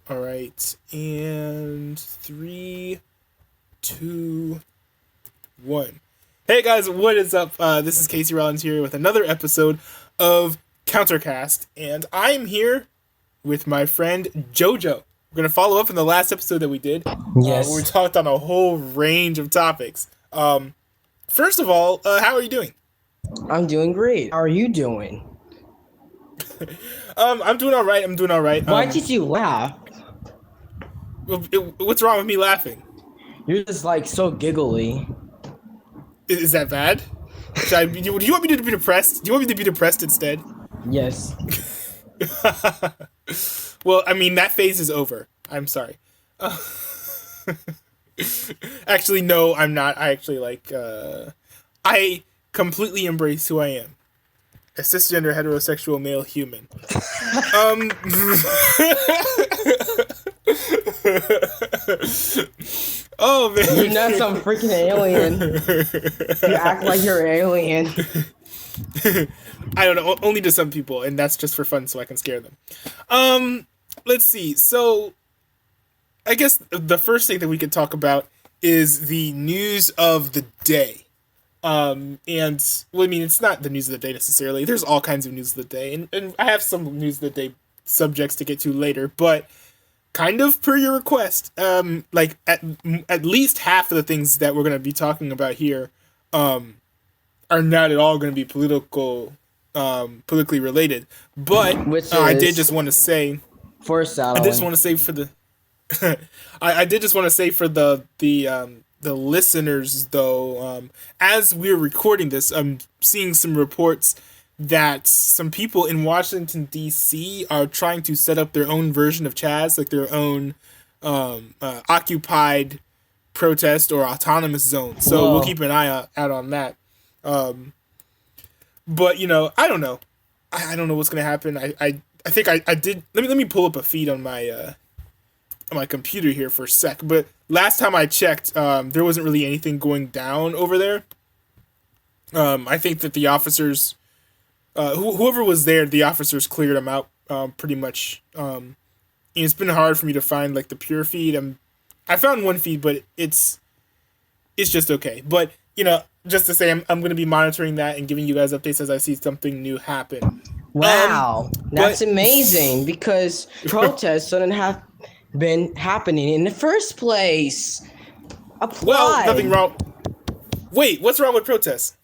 All right. And 3, 2, 1. Hey guys, what is up? This is Casey Rollins here with another episode of Countercast, and I'm here with my friend JoJo. We're gonna follow up on the last episode that we did, Yes. where we talked on a whole range of topics. First of all, how are you doing? I'm doing great. How are you doing? I'm doing all right. Why did you laugh? What's wrong with me laughing? You're just like so giggly. Is that bad? Do you want me to be depressed? Do you want me to be depressed instead? Yes. Well, I mean, that phase is over. I'm sorry. Actually, no, I'm not. I actually I completely embrace who I am. A cisgender heterosexual male human. Oh man. You're not some freaking alien. You act like you're an alien. I don't know, only to some people, and that's just for fun so I can scare them. Let's see. So I guess the first thing that we could talk about is the news of the day. And well, I mean, it's not the news of the day necessarily. There's all kinds of news of the day, and I have some news of the day subjects to get to later, but kind of per your request, like at least half of the things that we're going to be talking about here are not at all going to be politically related. But I did just want to say, foreshadowing. I did just want to say for the I did just want to say for the listeners though, as we're recording this, I'm seeing some reports that some people in Washington D.C. are trying to set up their own version of Chaz, like their own occupied protest or autonomous zone. So we'll keep an eye out on that. But you know, I don't know. I don't know what's gonna happen. I think I did. Let me pull up a feed on my computer here for a sec. But last time I checked, there wasn't really anything going down over there. I think that the officers, whoever was there, the officers cleared them out pretty much. And it's been hard for me to find like the pure feed. I found one feed, but it's just okay. But you know, just to say, I'm going to be monitoring that and giving you guys updates as I see something new happen. Wow, that's amazing because protests shouldn't have been happening in the first place. Apply. Well, nothing wrong. Wait, what's wrong with protests?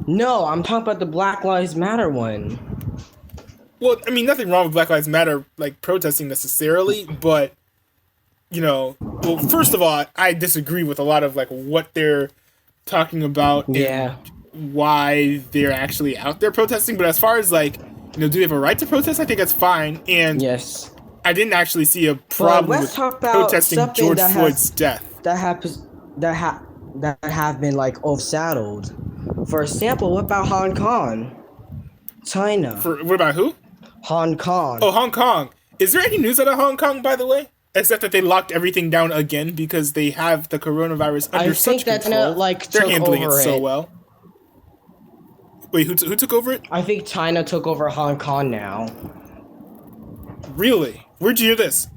No, I'm talking about the Black Lives Matter one. Well, I mean, nothing wrong with Black Lives Matter, like, protesting necessarily, but, you know, well, first of all, I disagree with a lot of, like, what they're talking about and why they're actually out there protesting, but as far as, like, you know, do they have a right to protest? I think that's fine, and yes, I didn't actually see a problem with protesting George Floyd's death. That have been, like, overshadowed. For example, what about Hong Kong? China. What about who? Hong Kong. Oh, Hong Kong. Is there any news out of Hong Kong, by the way? Except that they locked everything down again because they have the coronavirus under such control. They're handling it so well. Wait, who took over it? I think China took over Hong Kong now. Really? Where'd you hear this?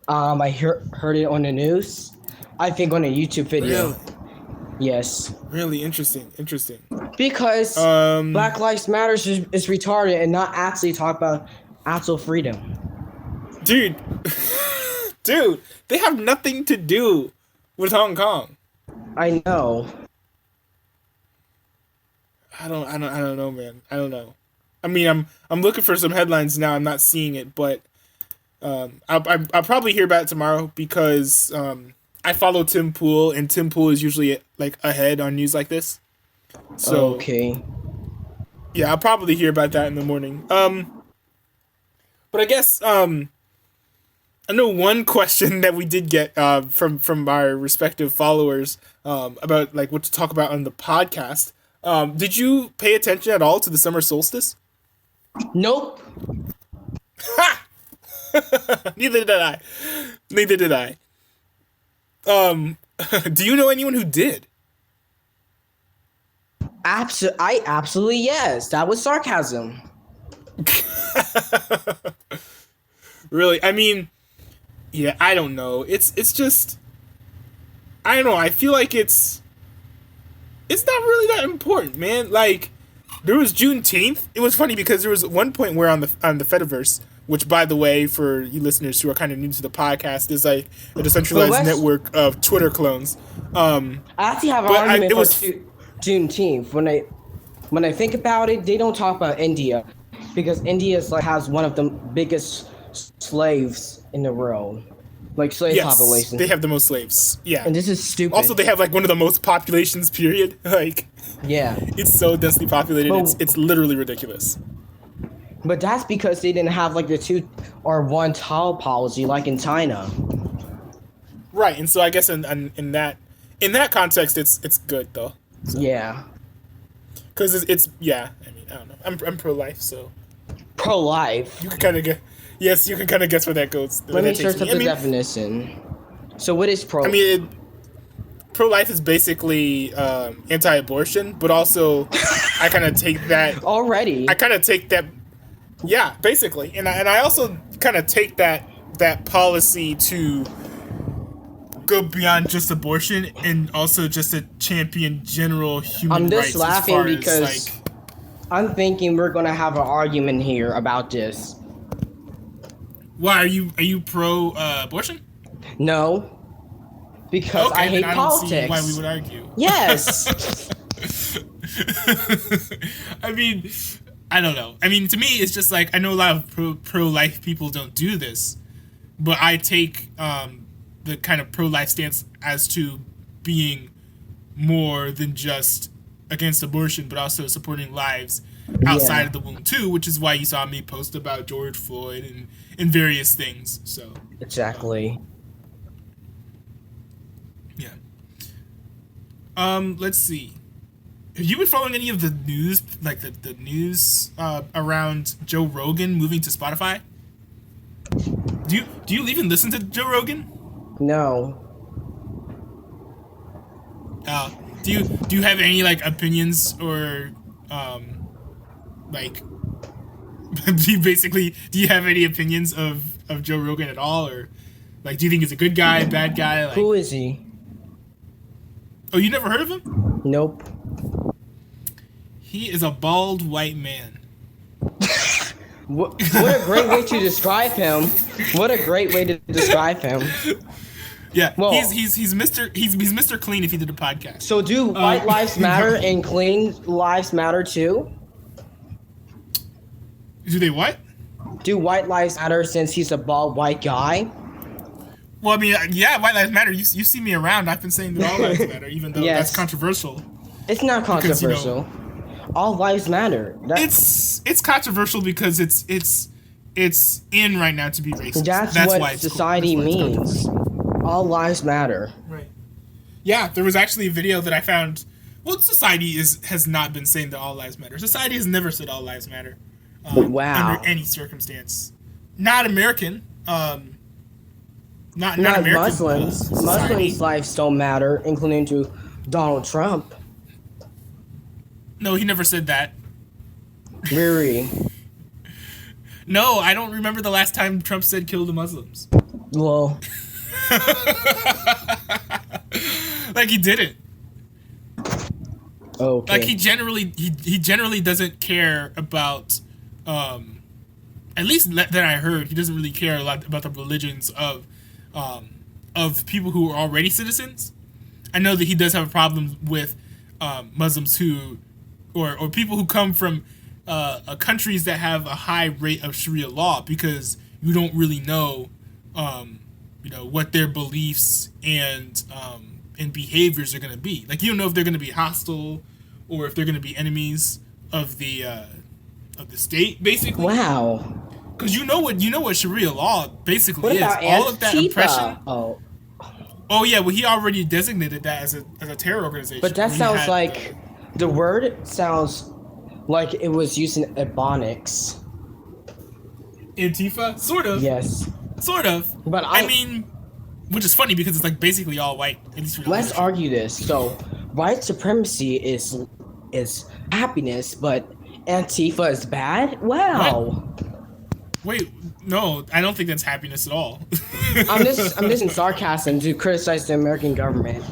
I heard it on the news. I think on a YouTube video. Really? Yes. Really interesting. Because Black Lives Matter is retarded and not actually talk about actual freedom. Dude, they have nothing to do with Hong Kong. I know. I don't know, man. I don't know. I mean, I'm looking for some headlines now. I'm not seeing it, but I'll probably hear about it tomorrow because I follow Tim Pool, and Tim Pool is usually like ahead on news like this. So okay. Yeah, I'll probably hear about that in the morning. But I guess I know one question that we did get from our respective followers about like what to talk about on the podcast. Did you pay attention at all to the summer solstice? Nope. Ha! Neither did I. Do you know anyone who did? Absolutely yes. That was sarcasm. Really? I mean, Yeah, I don't know. It's just I don't know. I feel like it's not really that important, man. Like there was Juneteenth. It was funny because there was one point where on the Fediverse, which by the way, for you listeners who are kind of new to the podcast, is like a decentralized network of Twitter clones. I actually have an argument for Juneteenth. When I think about it, they don't talk about India because India is like has one of the biggest slaves in the world. Like slave population. They have the most slaves. Yeah. And this is stupid. Also, they have like one of the most populations. Period. Like. Yeah. It's so densely populated. It's literally ridiculous. But that's because they didn't have like the 2 or 1 child policy like in China. Right, and so I guess in that context, it's good though. So. Yeah. Because it's yeah. I mean, I don't know. I'm pro-life, so. Pro-life. You can kind of get. Yes, you can kind of guess where that goes. Let me search up the definition. So what is pro? I mean, pro-life is basically anti-abortion, but also I kind of take that already. I kind of take that, yeah, basically, and I also kind of take that policy to go beyond just abortion and also just to champion general human rights. I'm just laughing because I'm thinking we're gonna have an argument here about this. Why are you pro abortion? No, because I hate politics. Don't see why we would argue. Yes. I mean, I don't know. I mean, to me, it's just like I know a lot of pro-life people don't do this, but I take the kind of pro-life stance as to being more than just against abortion, but also supporting lives outside of the womb too, which is why you saw me post about George Floyd and various things. So exactly. Yeah. Let's see. Have you been following any of the news, like the news around Joe Rogan moving to Spotify? Do you even listen to Joe Rogan? No. Do you have any like opinions or like do you have any opinions of Joe Rogan at all, or like do you think he's a good guy, bad guy? Like, who is he? Oh, you never heard of him? Nope. He is a bald white man. What a great way to describe him. What a great way to describe him. Yeah, well, he's Mr. Clean if he did a podcast. So do white lives matter and clean lives matter too? Do they what? Do white lives matter since he's a bald white guy? Well, I mean, yeah, white lives matter. You see me around. I've been saying that all lives matter, even though that's controversial. It's not controversial. Because, all lives matter. It's controversial because it's in right now to be racist. That's what why society means. All lives matter. Right. Yeah, there was actually a video that I found. Well, society has not been saying that all lives matter. Society has never said all lives matter. Wow. Under any circumstance. Not American. Not American. Muslims. Muslims' lives don't matter, including to Donald Trump. No, he never said that. Really? No, I don't remember the last time Trump said kill the Muslims. Well. Like he didn't. Okay. Like he generally doesn't care about at least that I heard, he doesn't really care a lot about the religions of people who are already citizens. I know that he does have a problem with Muslims who or people who come from countries that have a high rate of Sharia law, because you don't really know what their beliefs and behaviors are going to be. Like, you don't know if they're going to be hostile or if they're going to be enemies of the state, basically. Wow. Because you know what Sharia law basically what is. About all of that oppression. Oh yeah, well, he already designated that as a terror organization. But that sounds like the word sounds like it was used in Ebonics. Antifa, sort of. Yes. Sort of. But I mean, which is funny because it's like basically all white. At least let's argue this. So, white supremacy is happiness, but Antifa is bad? Wow. Wait, no, I don't think that's happiness at all. I'm just in sarcasm to criticize the American government.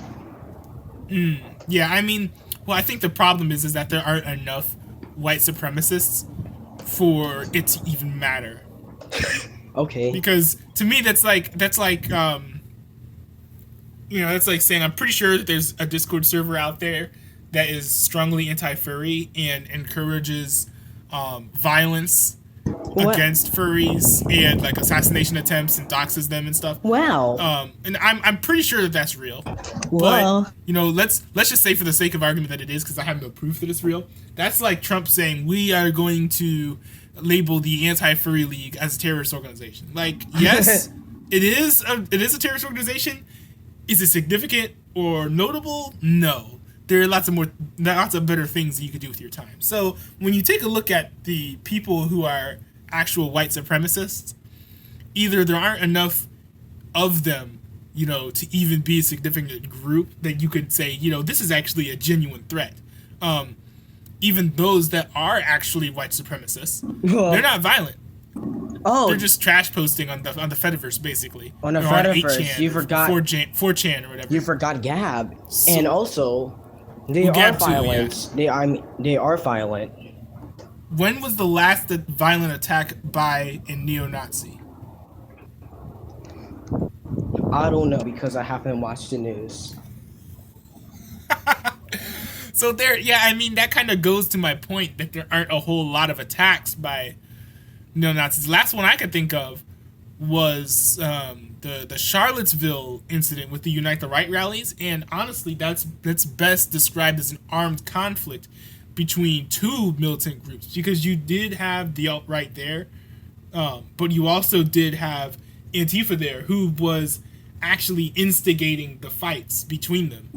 Yeah, I mean, well, I think the problem is that there aren't enough white supremacists for it to even matter. Okay. Because to me, that's like that's like saying I'm pretty sure that there's a Discord server out there that is strongly anti-furry and encourages violence against furries and like assassination attempts and doxes them and stuff. Wow. And I'm pretty sure that that's real. Well. But let's just say for the sake of argument that it is, because I have no proof that it's real. That's like Trump saying we are going to label the Anti-Furry League as a terrorist organization. Like, yes, it is a terrorist organization. Is it significant or notable? No. There are lots of better things that you could do with your time. So when you take a look at the people who are actual white supremacists, either there aren't enough of them, to even be a significant group that you could say, this is actually a genuine threat. Even those that are actually white supremacists, they're not violent. Oh, they're just trash posting on the Fediverse, basically. On the Fediverse, you forgot 4chan or whatever. You forgot Gab, and also they are violent. Too, yeah. They are violent. When was the last violent attack by a neo-Nazi? I don't know because I haven't watched the news. So that kind of goes to my point that there aren't a whole lot of attacks by neo-Nazis. The last one I could think of was the Charlottesville incident with the Unite the Right rallies, and honestly, that's best described as an armed conflict between two militant groups, because you did have the alt-right there, but you also did have Antifa there, who was actually instigating the fights between them.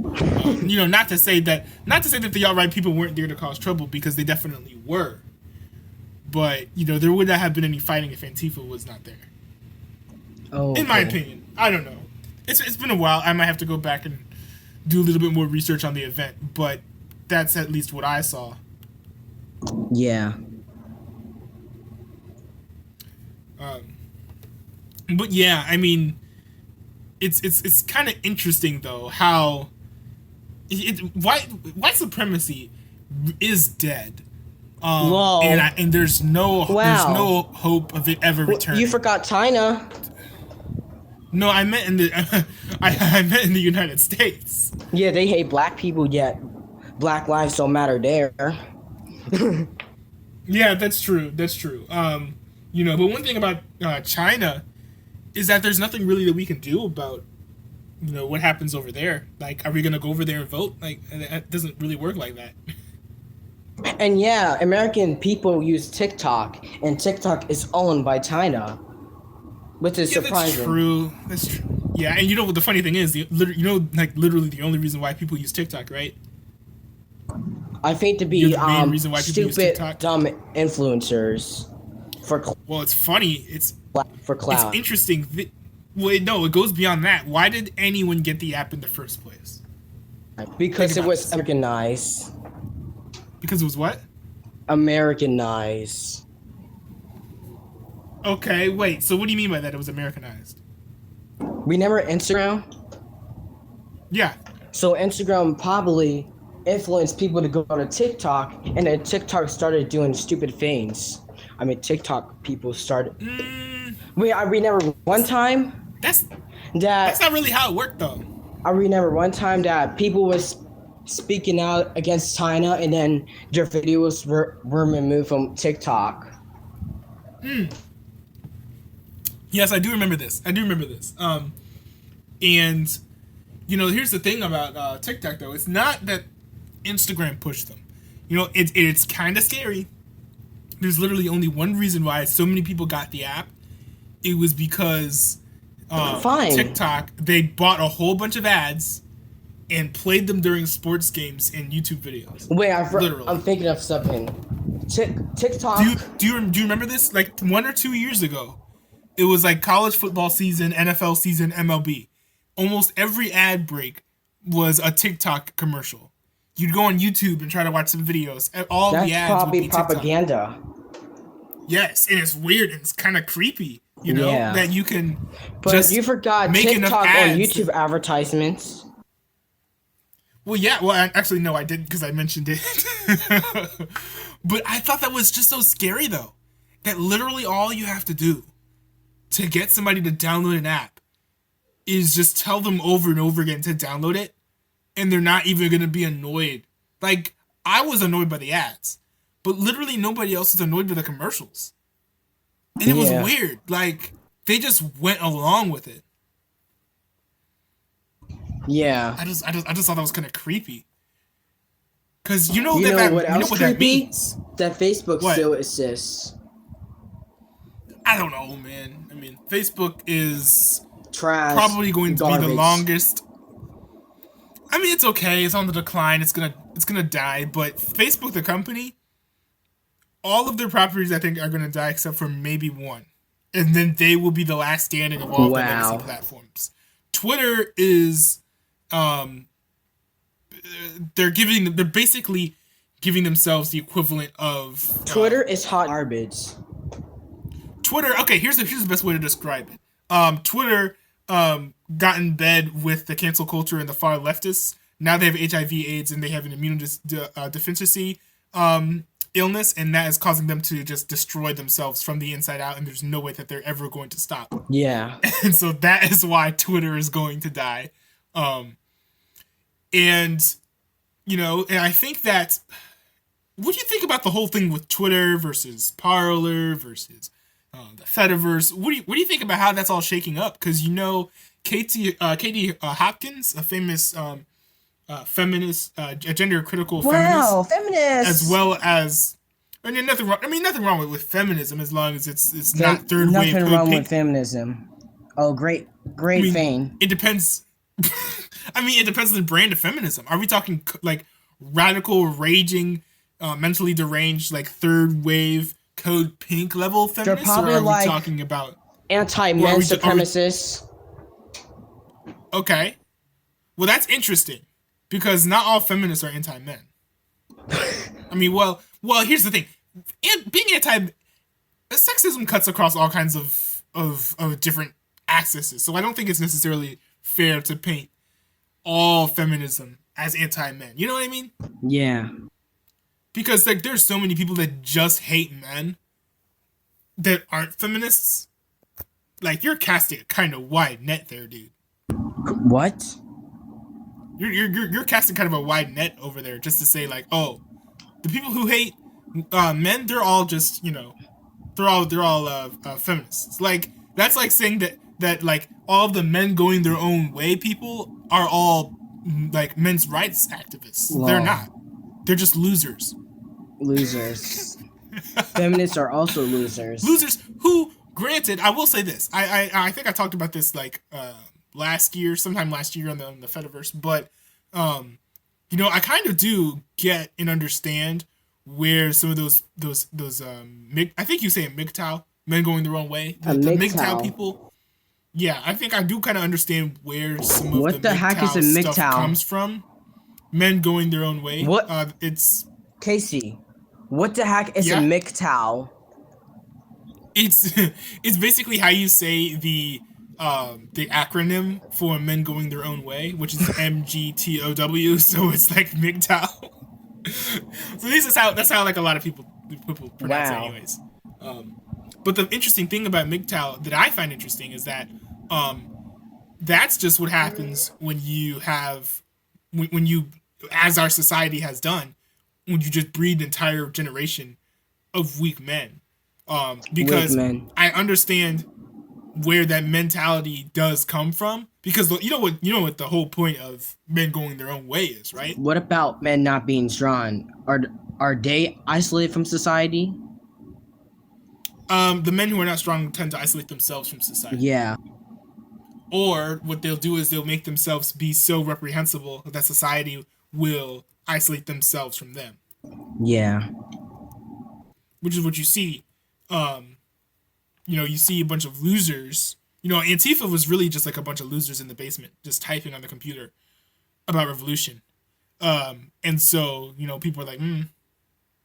Not to say that the alt-right people weren't there to cause trouble, because they definitely were. But there would not have been any fighting if Antifa was not there. Oh, in my opinion, I don't know. It's been a while. I might have to go back and do a little bit more research on the event, but that's at least what I saw. Yeah. But yeah, I mean, it's kind of interesting though how white supremacy is dead. And there's no hope of it ever returning. You forgot China. No, I meant in the I meant in the United States. Yeah, they hate black people, yet Black lives don't matter there. Yeah, that's true. That's true. But one thing about China is that there's nothing really that we can do about what happens over there. Like, are we gonna go over there and vote? Like, it doesn't really work like that. And yeah, American people use TikTok, and TikTok is owned by China, which is surprising. That's true. Yeah, and what the funny thing is, literally the only reason why people use TikTok, right? I think to be stupid, dumb influencers. Well, it's funny. It's for clout. It's interesting. It goes beyond that. Why did anyone get the app in the first place? Because it was Americanized. Because it was what? Americanized. Okay, wait. So what do you mean by that? It was Americanized. Remember Instagram? Yeah. So Instagram probably influenced people to go to TikTok, and then TikTok started doing stupid things. I mean, TikTok people started. Wait, I remember one time. That's not really how it worked, though. I remember one time that people was speaking out against China, and then their videos were removed from TikTok. Yes, I do remember this. And here's the thing about TikTok, though. It's not that Instagram pushed them. It's kind of scary. There's literally only one reason why so many people got the app. It was because TikTok, they bought a whole bunch of ads and played them during sports games and YouTube videos. Wait, I'm thinking of something. TikTok. Do you remember this? Like 1 or 2 years ago, it was like college football season, NFL season, MLB. Almost every ad break was a TikTok commercial. You'd go on YouTube and try to watch some videos. All the ads That's probably would be TikTok. propaganda. Yes, and it's weird and it's kind of creepy, Yeah. that you can But just you forgot make enough TikTok on ads. YouTube advertisements. Well, yeah. Well, actually, no, I didn't because I mentioned it. But I thought that was just so scary, though. That literally all you have to do to get somebody to download an app is just tell them over and over again to download it, and they're not even going to be annoyed. Like, I was annoyed by the ads, but literally nobody else was annoyed by the commercials. And it was weird. Like, they just went along with it. Yeah. I just thought that was kind of creepy. Because you know what that means. That Facebook still exists. I don't know, man. I mean, Facebook is trash. Probably going to be the longest. I mean, it's okay. It's on the decline. It's gonna die. But Facebook, the company, all of their properties, I think, are gonna die except for maybe one, and then they will be the last standing of all the legacy platforms. Twitter is, they're basically giving themselves the equivalent of Twitter is hot garbage. Twitter. Okay, here's the best way to describe it. Twitter got in bed with the cancel culture and the far leftists. Now they have HIV/AIDS and they have an immune deficiency illness, and that is causing them to just destroy themselves from the inside out. And there's no way that they're ever going to stop. Yeah. And so that is why Twitter is going to die. And I think that. What do you think about the whole thing with Twitter versus Parler versus the Fediverse? What do you think about how that's all shaking up? Because Katie Hopkins, a famous feminist, gender critical feminist, as well as nothing wrong with feminism as long as it's not third wave. Nothing wrong with feminism. Oh, great thing. It depends. It depends on the brand of feminism. Are we talking like radical, raging, mentally deranged, like third wave Code Pink level feminists? They're probably or are we talking about anti-men supremacists? Okay, well that's interesting because not all feminists are anti-men. Well, here's the thing: being sexism cuts across all kinds of different axes. So I don't think it's necessarily fair to paint all feminism as anti-men. You know what I mean? Yeah. Because there's so many people that just hate men that aren't feminists. Like, you're casting a kind of wide net there, dude. What? You're casting kind of a wide net over there just to say like, oh, the people who hate men, they're all just they're all feminists. Like, that's like saying that like all of the men going their own way people are all like men's rights activists. Wow. They're not. They're just losers. Feminists are also losers. Losers who, granted, I will say this. I think I talked about this like sometime last year on the Fediverse, but I kind of do get and understand where some of those I think you say MGTOW, men going their own way, the MGTOW people. Yeah, I think I do kind of understand where some of the heck is a MGTOW stuff comes from. Men going their own way. What? It's Casey. What the heck is a MGTOW? It's basically how you say the acronym for men going their own way, which is MGTOW. So it's like MGTOW. So that's how like a lot of people pronounce it anyways. But the interesting thing about MGTOW that I find interesting is that that's just what happens when you as our society has done, when you just breed an entire generation of weak men. Because I understand where that mentality does come from, because you know what the whole point of men going their own way is, right? What about men not being strong? Are they isolated from society? The men who are not strong tend to isolate themselves from society. Yeah. Or what they'll do is they'll make themselves be so reprehensible that society will isolate themselves from them. Yeah. Which is what you see. You see a bunch of losers. Antifa was really just like a bunch of losers in the basement, just typing on the computer about revolution. And so, people are like,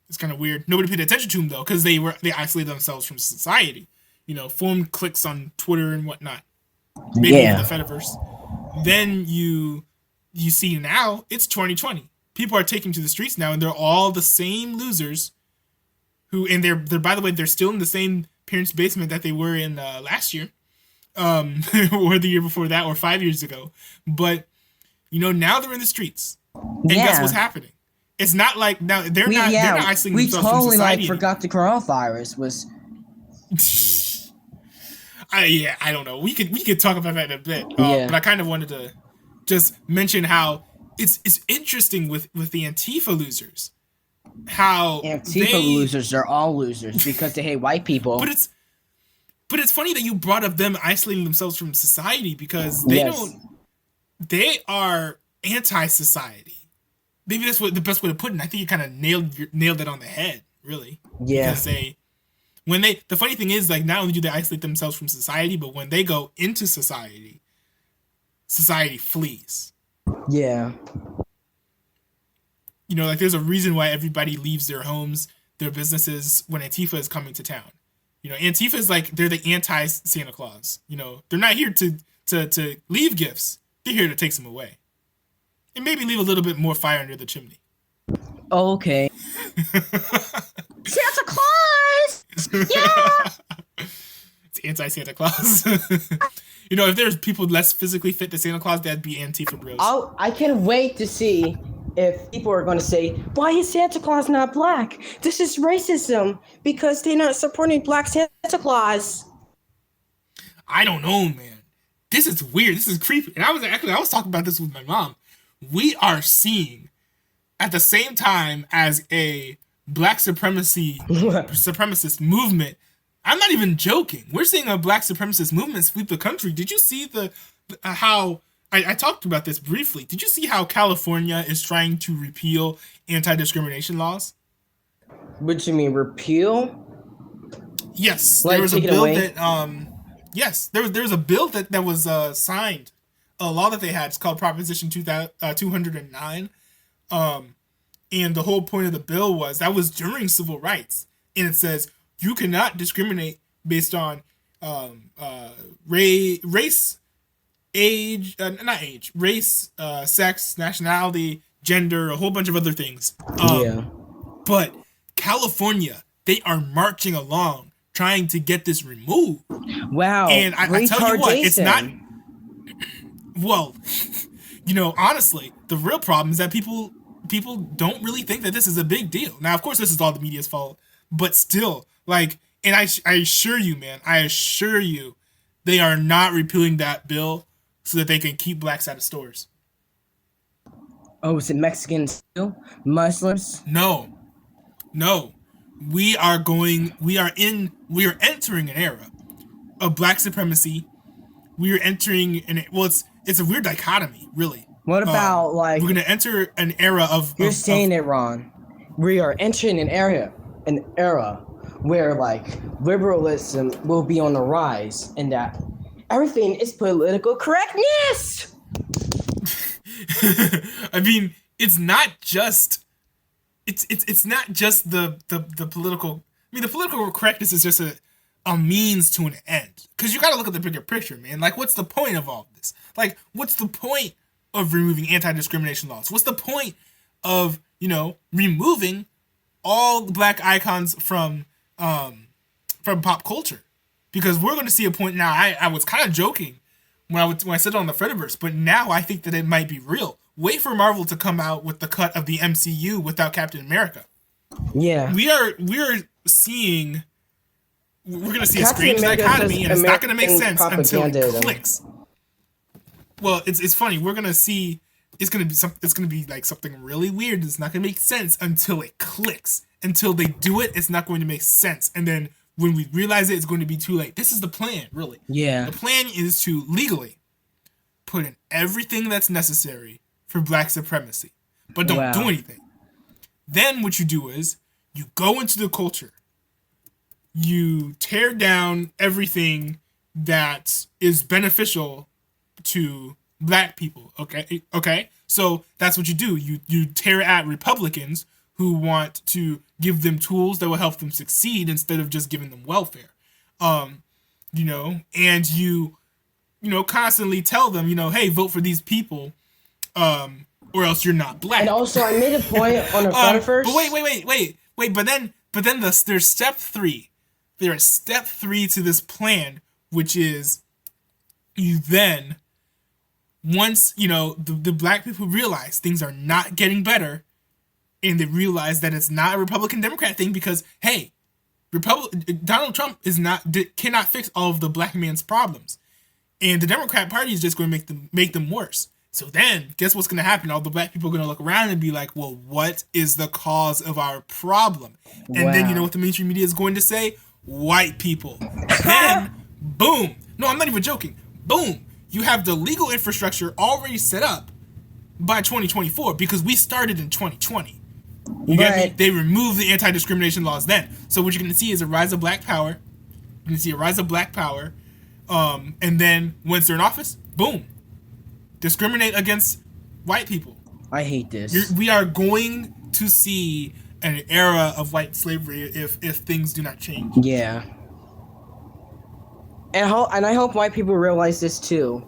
It's kind of weird. Nobody paid attention to them though, because they isolated themselves from society. Formed cliques on Twitter and whatnot. Maybe even the Fediverse. Then you see now it's 2020. People are taking to the streets now, and they're all the same losers. They're by the way, they're still in the same parents' basement that they were in last year, or the year before that, or 5 years ago. But now they're in the streets, and guess what's happening? It's not like now they're not isolating themselves from society. We totally forgot the coronavirus was. I don't know. We could talk about that in a bit. But I kind of wanted to just mention how it's interesting with the Antifa losers. How losers are all losers because they hate white people. But it's funny that you brought up them isolating themselves from society, because they are anti-society. Maybe that's the best way to put it. And I think you kind of nailed it on the head, really. Yeah. Because the funny thing is, like, not only do they isolate themselves from society, but when they go into society flees. Yeah. Like, there's a reason why everybody leaves their homes, their businesses, when Antifa is coming to town. Antifa is like, they're the anti-Santa Claus. They're not here to leave gifts. They're here to take them away. And maybe leave a little bit more fire under the chimney. Okay. Santa Claus! Yeah! It's anti-Santa Claus. If there's people less physically fit than Santa Claus, that'd be Antifa bros. I can't wait to see if people are going to say, why is Santa Claus not black? This is racism because they're not supporting black Santa Claus. I don't know, man. This is weird. This is creepy. And I was talking about this with my mom. We are seeing, at the same time as a black supremacist movement, I'm not even joking. We're seeing a black supremacist movement sweep the country. Did you see how I talked about this briefly? Did you see how California is trying to repeal anti-discrimination laws? What do you mean, repeal? Yes, there was a bill that yes, there was a bill that was signed. A law that they had. It's called Proposition 209. And the whole point of the bill was that was during civil rights, and it says you cannot discriminate based on race, sex, nationality, gender, a whole bunch of other things. But California, they are marching along trying to get this removed. Wow. And I tell you what, it's not. Well, honestly, the real problem is that people don't really think that this is a big deal. Now, of course, this is all the media's fault, but still, like, and I assure you, man, they are not repealing that bill so that they can keep blacks out of stores. Oh, is it Mexicans too? Muslims? No. We are entering an era of black supremacy. We are entering it's a weird dichotomy, really. What about we're gonna enter an era of You're saying it wrong. We are entering an era where like liberalism will be on the rise and that everything is political correctness. I mean, it's not just the political. I mean, the political correctness is just a means to an end. Because you got to look at the bigger picture, man. Like, what's the point of all of this? Like, what's the point of removing anti-discrimination laws? What's the point of removing all the black icons from pop culture? Because we're going to see a point now. I was kind of joking when I said it on the Fediverse, but now I think that it might be real. Wait for Marvel to come out with the cut of the MCU without Captain America. Yeah, we are seeing. We're gonna see Captain a strange dichotomy, and it's not gonna make sense until it clicks. Well, it's funny. We're gonna see. It's gonna be like something really weird. It's not gonna make sense until it clicks. Until they do it, it's not going to make sense. And then when we realize it, it's going to be too late. This is the plan, really. Yeah. The plan is to legally put in everything that's necessary for black supremacy, but don't do anything. Then what you do is you go into the culture. You tear down everything that is beneficial to black people. Okay. So that's what you do. You tear at Republicans who want to give them tools that will help them succeed instead of just giving them welfare. You know, and you know, constantly tell them, you know, hey, vote for these people, or else you're not black. And also, I made a point on the first. But wait. But then there's step 3. There is step 3 to this plan, which is you then, once, you know, the black people realize things are not getting better, and they realize that it's not a Republican-Democrat thing because, hey, Donald Trump cannot fix all of the black man's problems. And the Democrat Party is just going to make them worse. So then, guess what's going to happen? All the black people are going to look around and be like, well, what is the cause of our problem? And then you know what the mainstream media is going to say? White people. Then, boom. No, I'm not even joking. Boom. You have the legal infrastructure already set up by 2024 because we started in 2020. You get me? They removed the anti-discrimination laws then. So what you're going to see is a rise of black power. You're going to see a rise of black power. And then once they're in office, boom. Discriminate against white people. I hate this. We are going to see an era of white slavery if things do not change. Yeah. And I hope white people realize this too.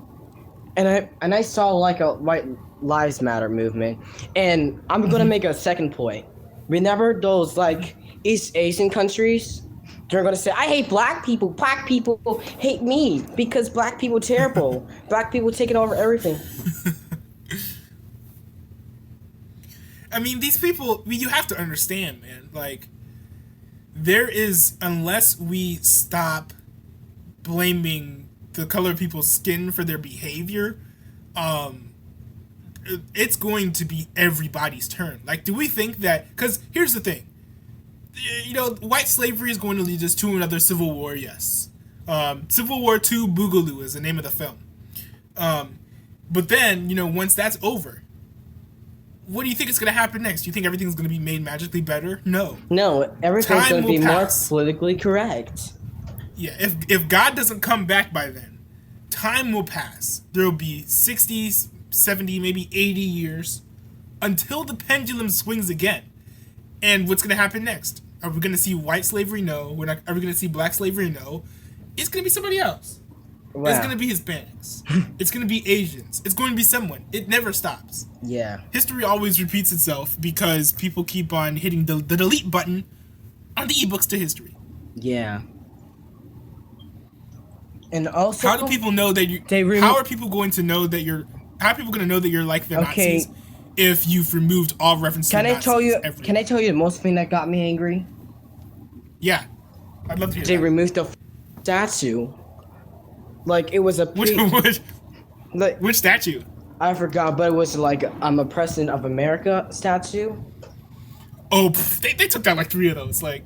And I saw like a white lives matter movement. And I'm gonna make a second point. Remember those like East Asian countries? They're gonna say, I hate black people. Black people hate me because black people terrible. Black people taking over everything. I mean, these people, you have to understand, man. Like, there is, unless we stop blaming the color of people's skin for their behavior, it's going to be everybody's turn. Like, do we think that, because here's the thing, you know, white slavery is going to lead us to another civil war, yes. Civil War II Boogaloo is the name of the film. But then, you know, once that's over, what do you think is going to happen next? Do you think everything's going to be made magically better? No. No, everything's going to be more politically correct. Yeah, if God doesn't come back by then, time will pass. There will be 60, 70, maybe 80 years until the pendulum swings again. And what's going to happen next? Are we going to see white slavery? No. Are we going to see black slavery? No. It's going to be somebody else. Wow. It's going to be Hispanics. It's going to be Asians. It's going to be someone. It never stops. Yeah. History always repeats itself because people keep on hitting the delete button on the ebooks to history. Yeah. And also, how do people know that you? How are people going to know that you're? How are people going to know that you're like the Nazis if you've removed all references? Can I tell you? Can I tell you the most thing that got me angry? Yeah, I'd love to hear. They removed the statue. Like it was a which statue? I forgot, but it was like a President of America statue. Oh, they took down like 3 of those. Like,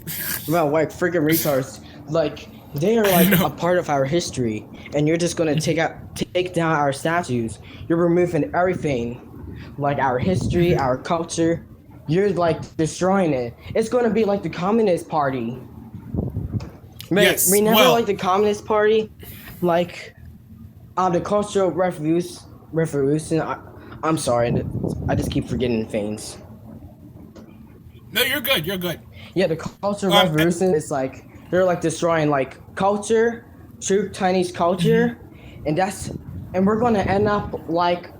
well, like freaking retards. Like they are like a part of our history, and you're just gonna take down our statues. You're removing everything, like our history, our culture. You're like destroying it. It's gonna be like the Communist Party. Yes. Remember, like the Communist Party, like the Cultural Revolution. I'm sorry, I just keep forgetting things. No, you're good. You're good. Yeah, the Cultural Revolution is like they're like destroying like culture, true Chinese culture, and we're gonna end up like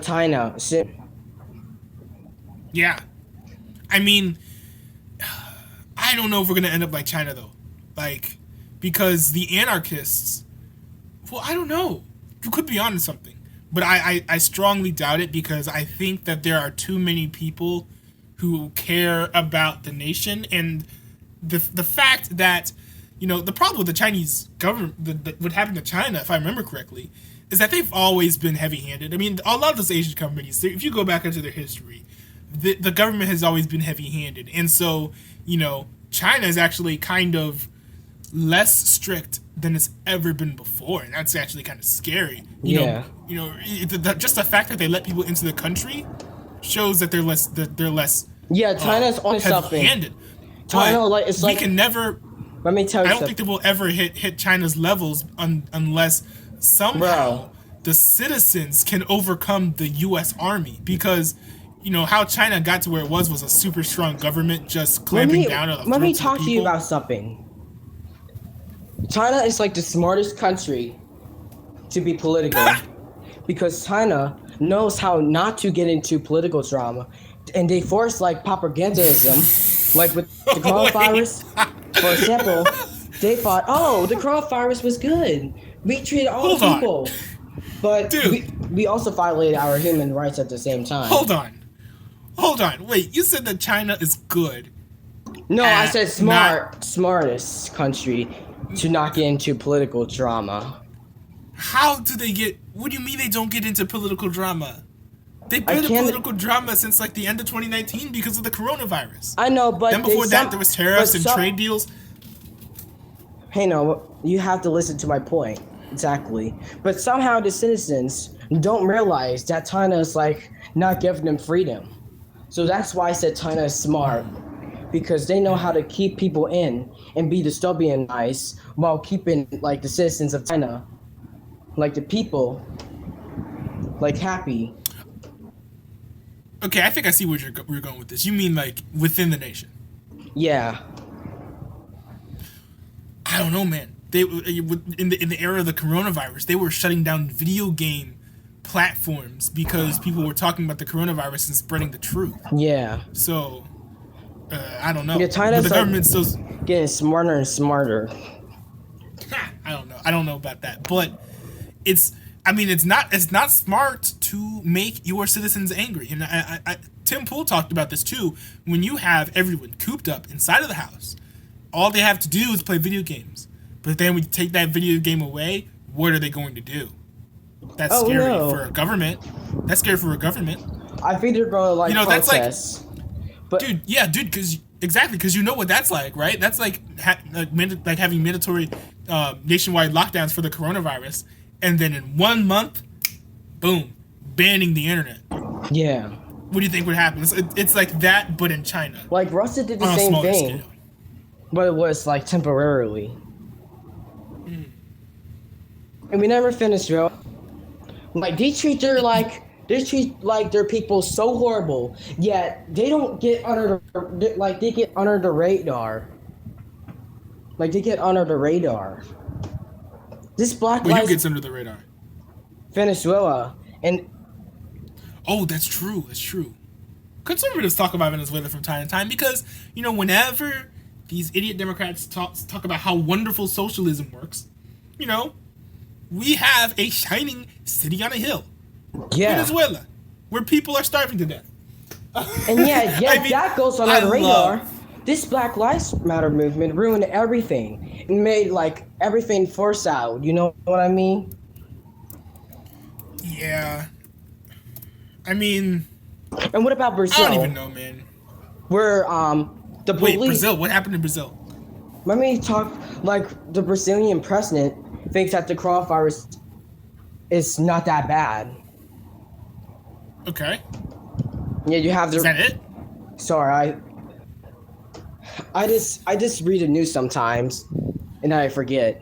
China. Shit. Yeah, I mean, I don't know if we're gonna end up like China though, like because the anarchists. Well, I don't know. You could be onto something, but I strongly doubt it because I think that there are too many people who care about the nation and the fact that, you know, the problem with the Chinese government, what happened to China, if I remember correctly, is that they've always been heavy-handed. I mean, a lot of those Asian companies, if you go back into their history, the government has always been heavy-handed. And so, you know, China is actually kind of less strict than it's ever been before. And that's actually kind of scary. You know, just the fact that they let people into the country shows that they're less yeah, China's on something. China, like, it's like, we can never. Let me tell you. I don't think that we'll ever hit China's levels unless somehow the citizens can overcome the U.S. Army, because how China got to where it was a super strong government just clamping down on the Let me throats of talk the to you people. about something. China is like the smartest country to be political because China knows how not to get into political drama, and they force like propagandism, like with the coronavirus. For example, they thought, oh, the coronavirus was good. We treated all Hold the on. people, but Dude. we also violated our human rights at the same time. Hold on. Wait, you said that China is good. No, I said smartest country to not get into political drama. How do they get? What do you mean they don't get into political drama? They've been in political drama since like the end of 2019 because of the coronavirus. I know, but then before that there was tariffs and trade deals. Hey, no, you have to listen to my point. Exactly. But somehow the citizens don't realize that China is like not giving them freedom. So that's why I said China is smart. Because they know how to keep people in and be dystopian nice while keeping like the citizens of China, like the people, like happy. Okay, I think I see where you're going with this. You mean like within the nation? Yeah. I don't know, man. They in the era of the coronavirus, they were shutting down video game platforms because people were talking about the coronavirus and spreading the truth. Yeah. So, I don't know. Yeah, China's but the government's still getting smarter and smarter. I don't know. I don't know about that, but it's not smart to make your citizens angry. And Tim Pool talked about this too. When you have everyone cooped up inside of the house, all they have to do is play video games. But then we take that video game away, what are they going to do? That's scary for a government. That's scary for a government. I think they're going to like protests. That's like, because you know what that's like, right? That's like having mandatory nationwide lockdowns for the coronavirus, and then in 1 month, boom, banning the internet. Yeah. What do you think would happen? It's like that, but in China. Like Russia did the same thing, but it was like temporarily. And we never finished, bro. Like they treat their people so horrible, yet they don't get under they get under the radar. Like they get under the radar. This Black Lives... Who gets under the radar? Venezuela. And... Oh, that's true. That's true. Conservatives talk about Venezuela from time to time because, whenever these idiot Democrats talk about how wonderful socialism works, we have a shining city on a hill. Yeah. Venezuela, where people are starving to death. And that goes under the radar. This Black Lives Matter movement ruined everything. It made like everything forced out. You know what I mean? Yeah. I mean. And what about Brazil? I don't even know, man. Where the police. Wait, Brazil. What happened in Brazil? Let me talk. Like the Brazilian president thinks that the coronavirus is not that bad. Okay. Yeah, you have the. Is that it? Sorry, I just read the news sometimes, and I forget.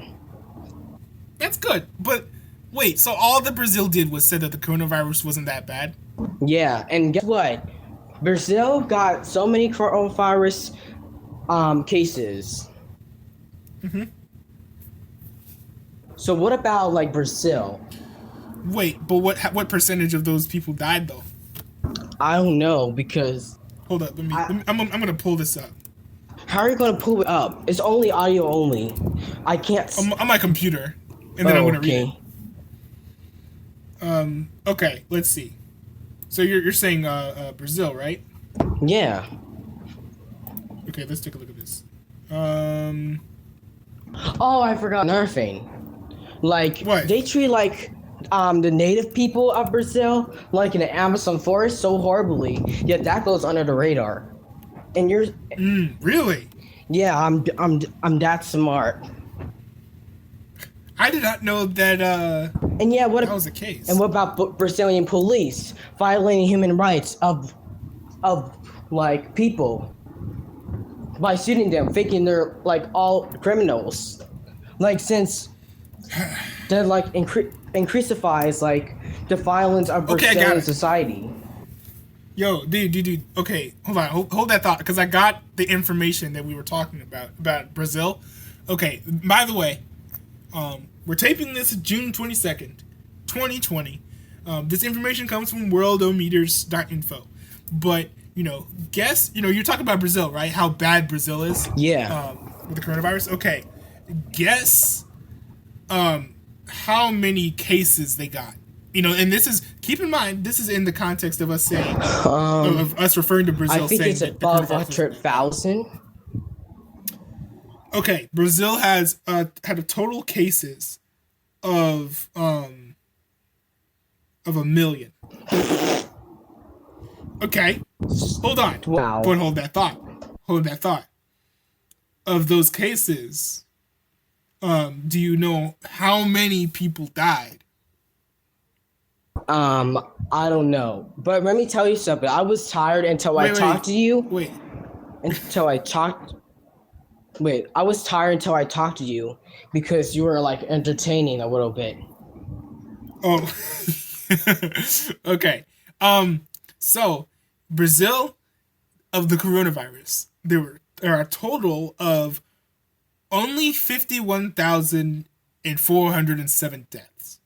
That's good, but wait. So all that Brazil did was say that the coronavirus wasn't that bad. Yeah, and guess what? Brazil got so many coronavirus cases. Mhm. So what about like Brazil? Wait, but what percentage of those people died though? I don't know because. Hold up, I'm gonna pull this up. How are you gonna pull it up? It's only audio only. I can't. On my computer, and then I'm gonna read it. Okay, let's see. So you're saying Brazil, right? Yeah. Okay, let's take a look at this. Oh, I forgot another thing. Like what? They treat like the native people of Brazil like in the Amazon forest so horribly. Yet that goes under the radar. And you're really? Yeah, I'm that smart. I did not know that and yeah, that was the case. And what about Brazilian police violating human rights of like people by shooting them, thinking they're like all criminals? Like since that like increasifies like the violence of Brazilian society. Yo, dude. Okay, hold on, hold that thought, because I got the information that we were talking about Brazil. Okay, by the way, we're taping this June 22nd, 2020. This information comes from worldometers.info. But, guess, you're talking about Brazil, right? How bad Brazil is? Yeah. With the coronavirus? Okay. Guess how many cases they got. And this is, keep in mind, this is in the context of us saying, of us referring to Brazil saying. I think it's above 100,000. Okay, Brazil has had a total cases of 1 million. Okay, hold on. Wow. But hold that thought. Of those cases, do you know how many people died? I don't know. But let me tell you something. I was tired until I talked to you. I was tired until I talked to you because you were like entertaining a little bit. Oh, okay. So Brazil, of the coronavirus, there are a total of only 51,407 deaths.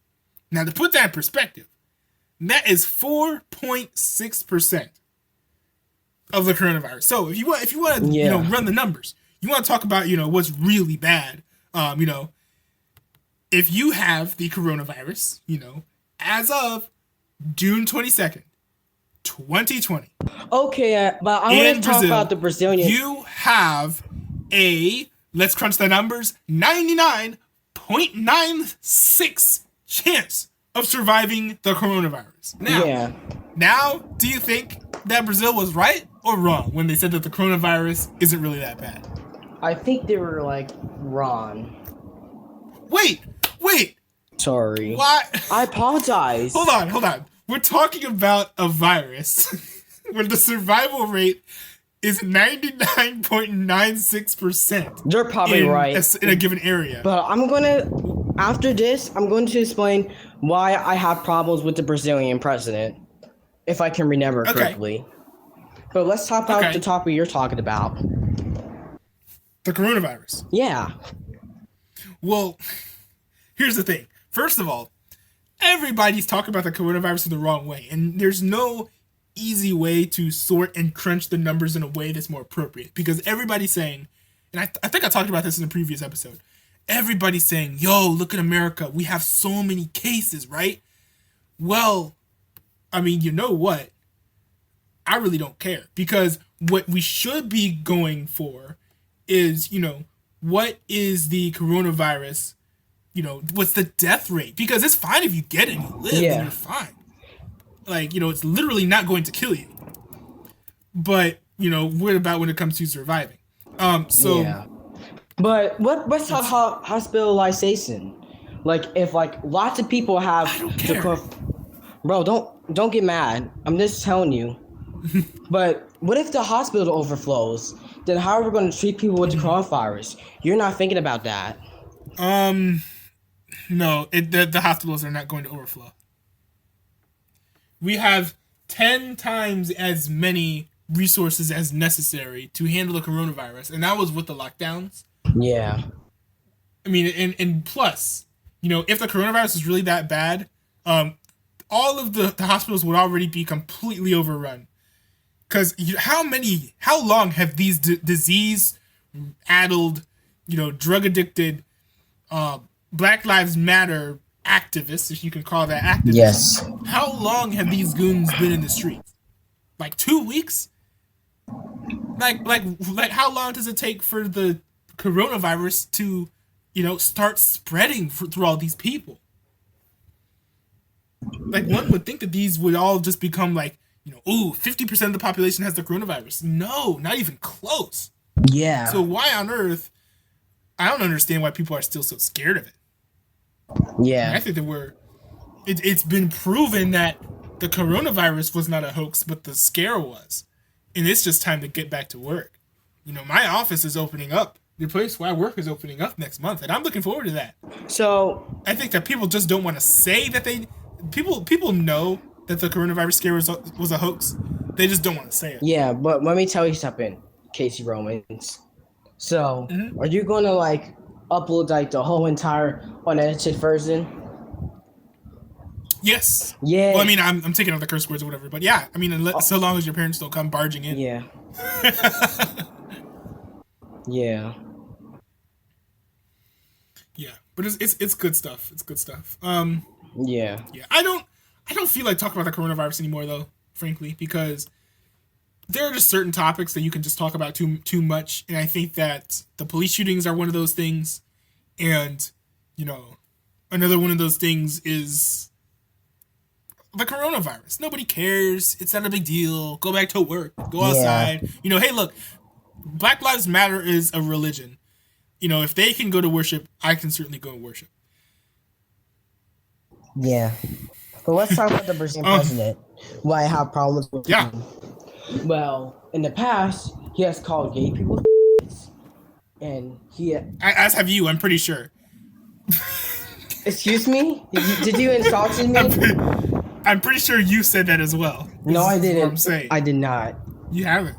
Now, to put that in perspective, that is 4.6% of the coronavirus. So if you want to run the numbers, you want to talk about what's really bad. If you have the coronavirus, as of June 22nd, 2020. Okay, but I want to talk about the Brazilian. You have let's crunch the numbers, 99.96 chance of surviving the coronavirus. Now, do you think that Brazil was right or wrong when they said that the coronavirus isn't really that bad? I think they were wrong. Wait. Sorry. What? I apologize. Hold on. We're talking about a virus where the survival rate is 99.96%. You're probably right. In a given area. But after this, I'm going to explain why I have problems with the Brazilian president, if I can remember correctly. But let's talk about the topic you're talking about. The coronavirus. Yeah. Well, here's the thing. First of all, everybody's talking about the coronavirus in the wrong way, and there's no easy way to sort and crunch the numbers in a way that's more appropriate, because everybody's saying, and I think I talked about this in a previous episode, everybody's saying, yo, look at America, we have so many cases, right? Well, I mean, you know what? I really don't care, because what we should be going for is, what is the coronavirus, what's the death rate? Because it's fine if you get it and you live, and you're fine. It's literally not going to kill you. But, what about when it comes to surviving? But what's hospitalization? If lots of people have bro, don't get mad. I'm just telling you. But what if the hospital overflows? Then how are we going to treat people with the coronavirus? You're not thinking about that. No, the hospitals are not going to overflow. We have 10 times as many resources as necessary to handle the coronavirus, and that was with the lockdowns. Yeah. I mean, and plus, if the coronavirus is really that bad, all of the hospitals would already be completely overrun. Because how long have these disease-addled, drug-addicted, Black Lives Matter activists, if you can call that activism. Yes. How long have these goons been in the streets? 2 weeks? How long does it take for the coronavirus to, start spreading through all these people? One would think that these would all just become 50% of the population has the coronavirus. No, not even close. Yeah. So why on earth? I don't understand why people are still so scared of it. Yeah. I think that it's been proven that the coronavirus was not a hoax, but the scare was. And it's just time to get back to work. My office is opening up. The place where I work is opening up next month, and I'm looking forward to that. So I think that people just don't want to say that people know that the coronavirus scare was a hoax, They just don't want to say it. Yeah, but let me tell you something, Casey Romans. So, are you going to like upload like the whole entire unedited version? Yes. Yeah. Well, I mean, I'm taking out the curse words or whatever, but yeah, I mean, so long as your parents don't come barging in. Yeah. Yeah. Yeah, but it's good stuff. It's good stuff. Yeah. Yeah. I don't feel like talking about the coronavirus anymore though, frankly, because there are just certain topics that you can just talk about too much, and I think that the police shootings are one of those things, and you know, another one of those things is the coronavirus. Nobody cares. It's not a big deal. Go back to work. Go outside. Yeah. You know, hey, look, Black Lives Matter is a religion. You know, if they can go to worship, I can certainly go and worship. Yeah. But let's talk about the Brazilian president. Why I have problems with him. Well, in the past, he has called gay people and he... As have you, I'm pretty sure. Excuse me? Did you insult me? I'm pretty sure you said that as well. No, I didn't. What I'm saying. I did not. You haven't.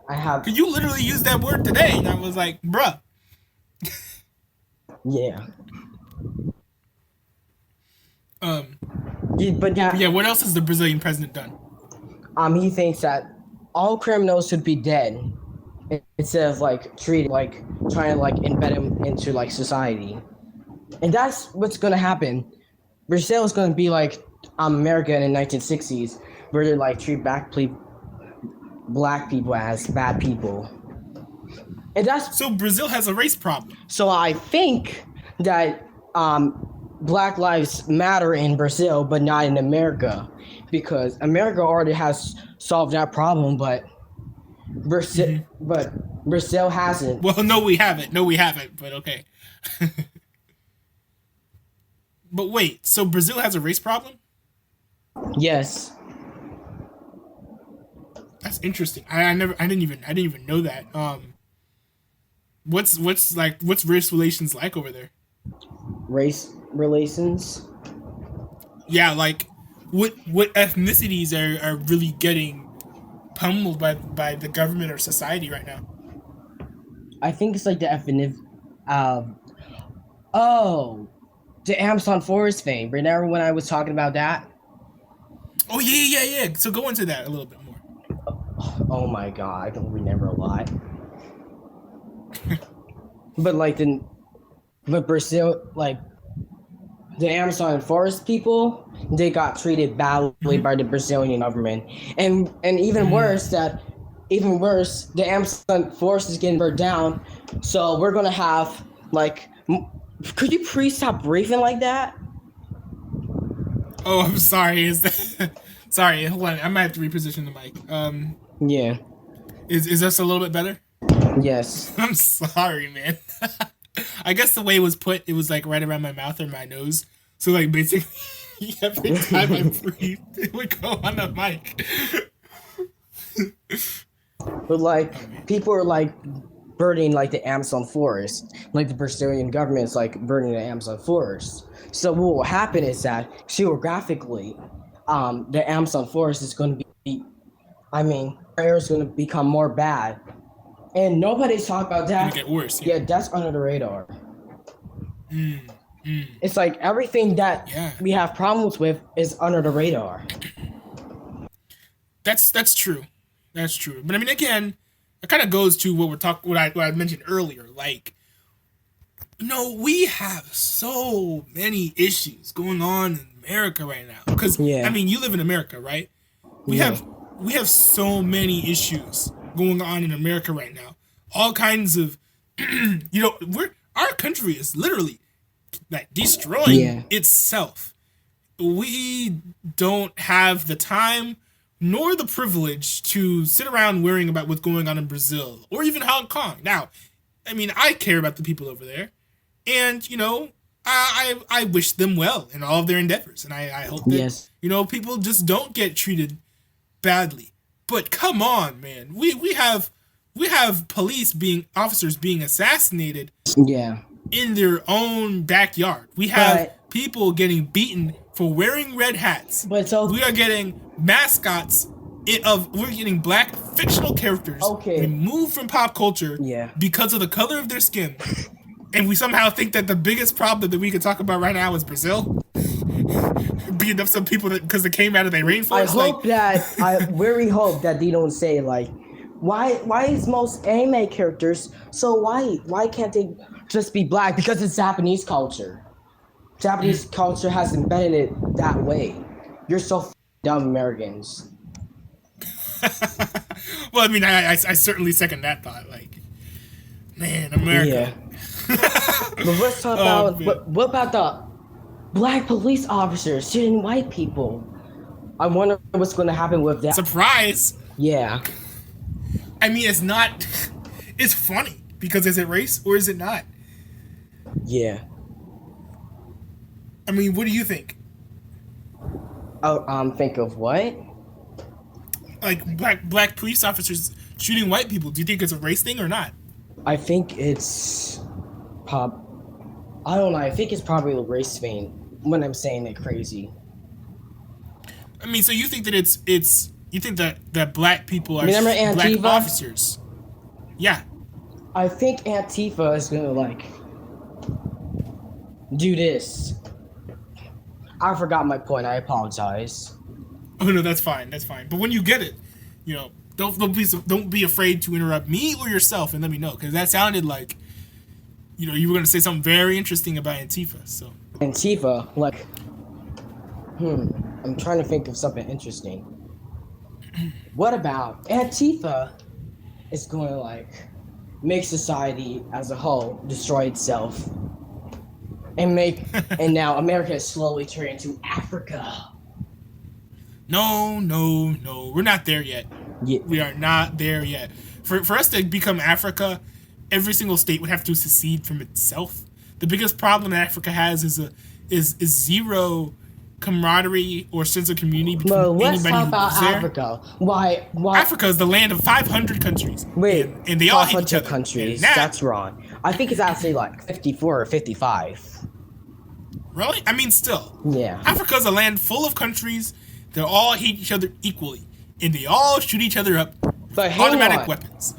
I have. You literally used that word today, and I was like, bruh. Yeah. Yeah, what else has the Brazilian president done? He thinks that all criminals should be dead instead of like treated like trying to like embed them into like society. And that's what's gonna happen. Brazil is gonna be like America in the 1960s, where they like treat black people as bad people. And that's so Brazil has a race problem. So I think that Black Lives Matter in Brazil, but not in America, because America already has solved that problem, but Brazil hasn't. Well, no, we haven't. But okay. But wait, so Brazil has a race problem? Yes. That's interesting. I didn't even know that. What's race relations like over there? Race relations? Yeah, like what ethnicities are really getting pummeled by the government or society right now? I think it's like the the Amazon forest thing. Remember when I was talking about that? Oh yeah. So go into that a little bit more. Oh my god, I don't remember a lot. But Brazil, like the Amazon forest people, they got treated badly by the Brazilian government, and even worse, the Amazon forest is getting burned down. So we're gonna have like, could you please stop breathing like that? Oh, I'm sorry. Sorry, hold on. I might have to reposition the mic. Yeah. Is this a little bit better? Yes. I'm sorry, man. I guess the way it was put, it was like right around my mouth or my nose. So like basically every time I breathe, it would go on the mic. But like people are like burning like the Amazon forest. Like the Brazilian government is like burning the Amazon forest. So what will happen is that geographically, the Amazon forest is going to be, air is going to become more bad. And nobody's talking about that. It's gonna get worse. Yeah, that's under the radar. It's like everything that we have problems with is under the radar. That's true. That's true. But I mean, again, it kind of goes to what I mentioned earlier. Like, you know, we have so many issues going on in America right now. Because I mean, you live in America, right? We have so many issues going on in America right now. All kinds of, you know, our country is literally like destroying itself. We don't have the time nor the privilege to sit around worrying about what's going on in Brazil or even Hong Kong. Now, I mean, I care about the people over there, and you know, I wish them well in all of their endeavors, and I hope that you know, people just don't get treated badly. But come on, man, we have officers being assassinated in their own backyard. We have people getting beaten for wearing red hats. But so we are getting mascots we're getting black fictional characters removed from pop culture because of the color of their skin, and we somehow think that the biggest problem that we could talk about right now is Brazil beating up some people because they came out of the rainforest. I really hope that they don't say like, why is most anime characters so white? Why can't they just be black? Because it's Japanese culture. Japanese culture has embedded it that way. You're so dumb, Americans. Well, I mean, I certainly second that thought. Like, man, America. Yeah. But let's talk about what about the black police officers shooting white people? I wonder what's going to happen with that. Surprise! Yeah. I mean, it's not. It's funny because is it race or is it not? Yeah. I mean, what do you think? Oh, think of what? Like black police officers shooting white people. Do you think it's a race thing or not? I think it's I don't know. I think it's probably a race thing when I'm saying it crazy. I mean, so you think that it's you think that black people are Remember Antifa? black officers? Yeah. I think Antifa is gonna like do this. I forgot my point. I apologize. Oh no, that's fine. That's fine. But when you get it, you know, don't be afraid to interrupt me or yourself and let me know, because that sounded like, you know, you were gonna say something very interesting about Antifa. So Antifa, like, I'm trying to think of something interesting. What about Antifa is going to like make society as a whole destroy itself and and now America is slowly turning to Africa. No, we're not there yet. Yeah. We are not there yet. For us to become Africa, every single state would have to secede from itself. The biggest problem that Africa has is zero camaraderie or sense of community between anybody who lives there. Let's talk about Africa. Why? Africa is the land of 500 countries. Wait, and they all hate each other. countries. That's wrong. I think it's actually like 54 or 55. Really? I mean, still. Yeah. Africa is a land full of countries that all hate each other equally, and they all shoot each other up with automatic weapons.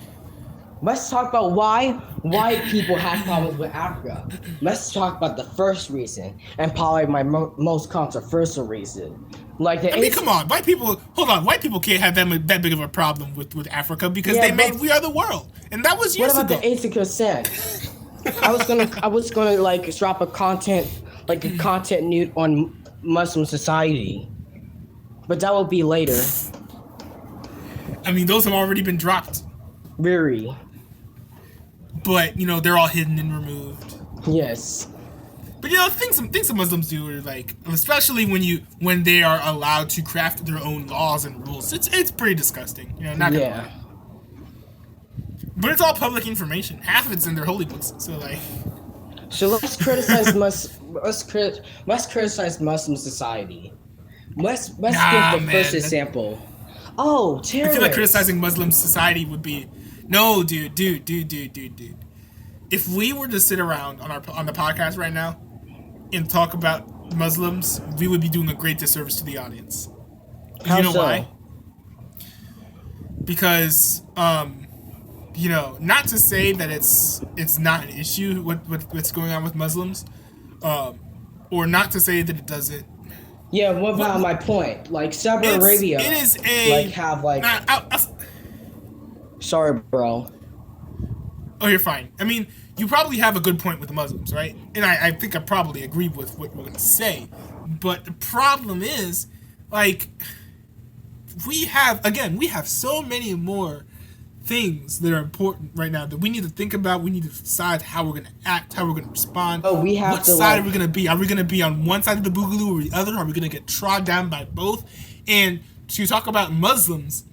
Let's talk about why white people have problems with Africa. Let's talk about the first reason, and probably my most controversial reason. Like I mean, come on, white people. Hold on, white people can't have that big of a problem with Africa because they made We Are the World, and that was years ago. What about the 80%? I was gonna like drop a content nude on Muslim society, but that will be later. I mean, those have already been dropped. Very. But, you know, they're all hidden and removed. Yes. But, you know, things some Muslims do are like, especially when they are allowed to craft their own laws and rules. It's pretty disgusting. You know, not gonna lie. But it's all public information. Half of it's in their holy books. So like. So let's criticize Muslim society. Let's give the first example. Oh, terrorists. I feel like criticizing Muslim society would be, no, dude. If we were to sit around on the podcast right now and talk about Muslims, we would be doing a great disservice to the audience. How you know so? Why? Because, you know, not to say that it's not an issue what's going on with Muslims, or not to say that it doesn't. Yeah, what about my point? Like Saudi Arabia, it is a Sorry, bro. Oh, you're fine. I mean, you probably have a good point with the Muslims, right? And I think I probably agree with what you're going to say. But the problem is, like, we have so many more things that are important right now that we need to think about. We need to decide how we're going to act, how we're going to respond. Oh, we have what side are we going to be? Are we going to be on one side of the boogaloo or the other? Are we going to get trod down by both? And to talk about Muslims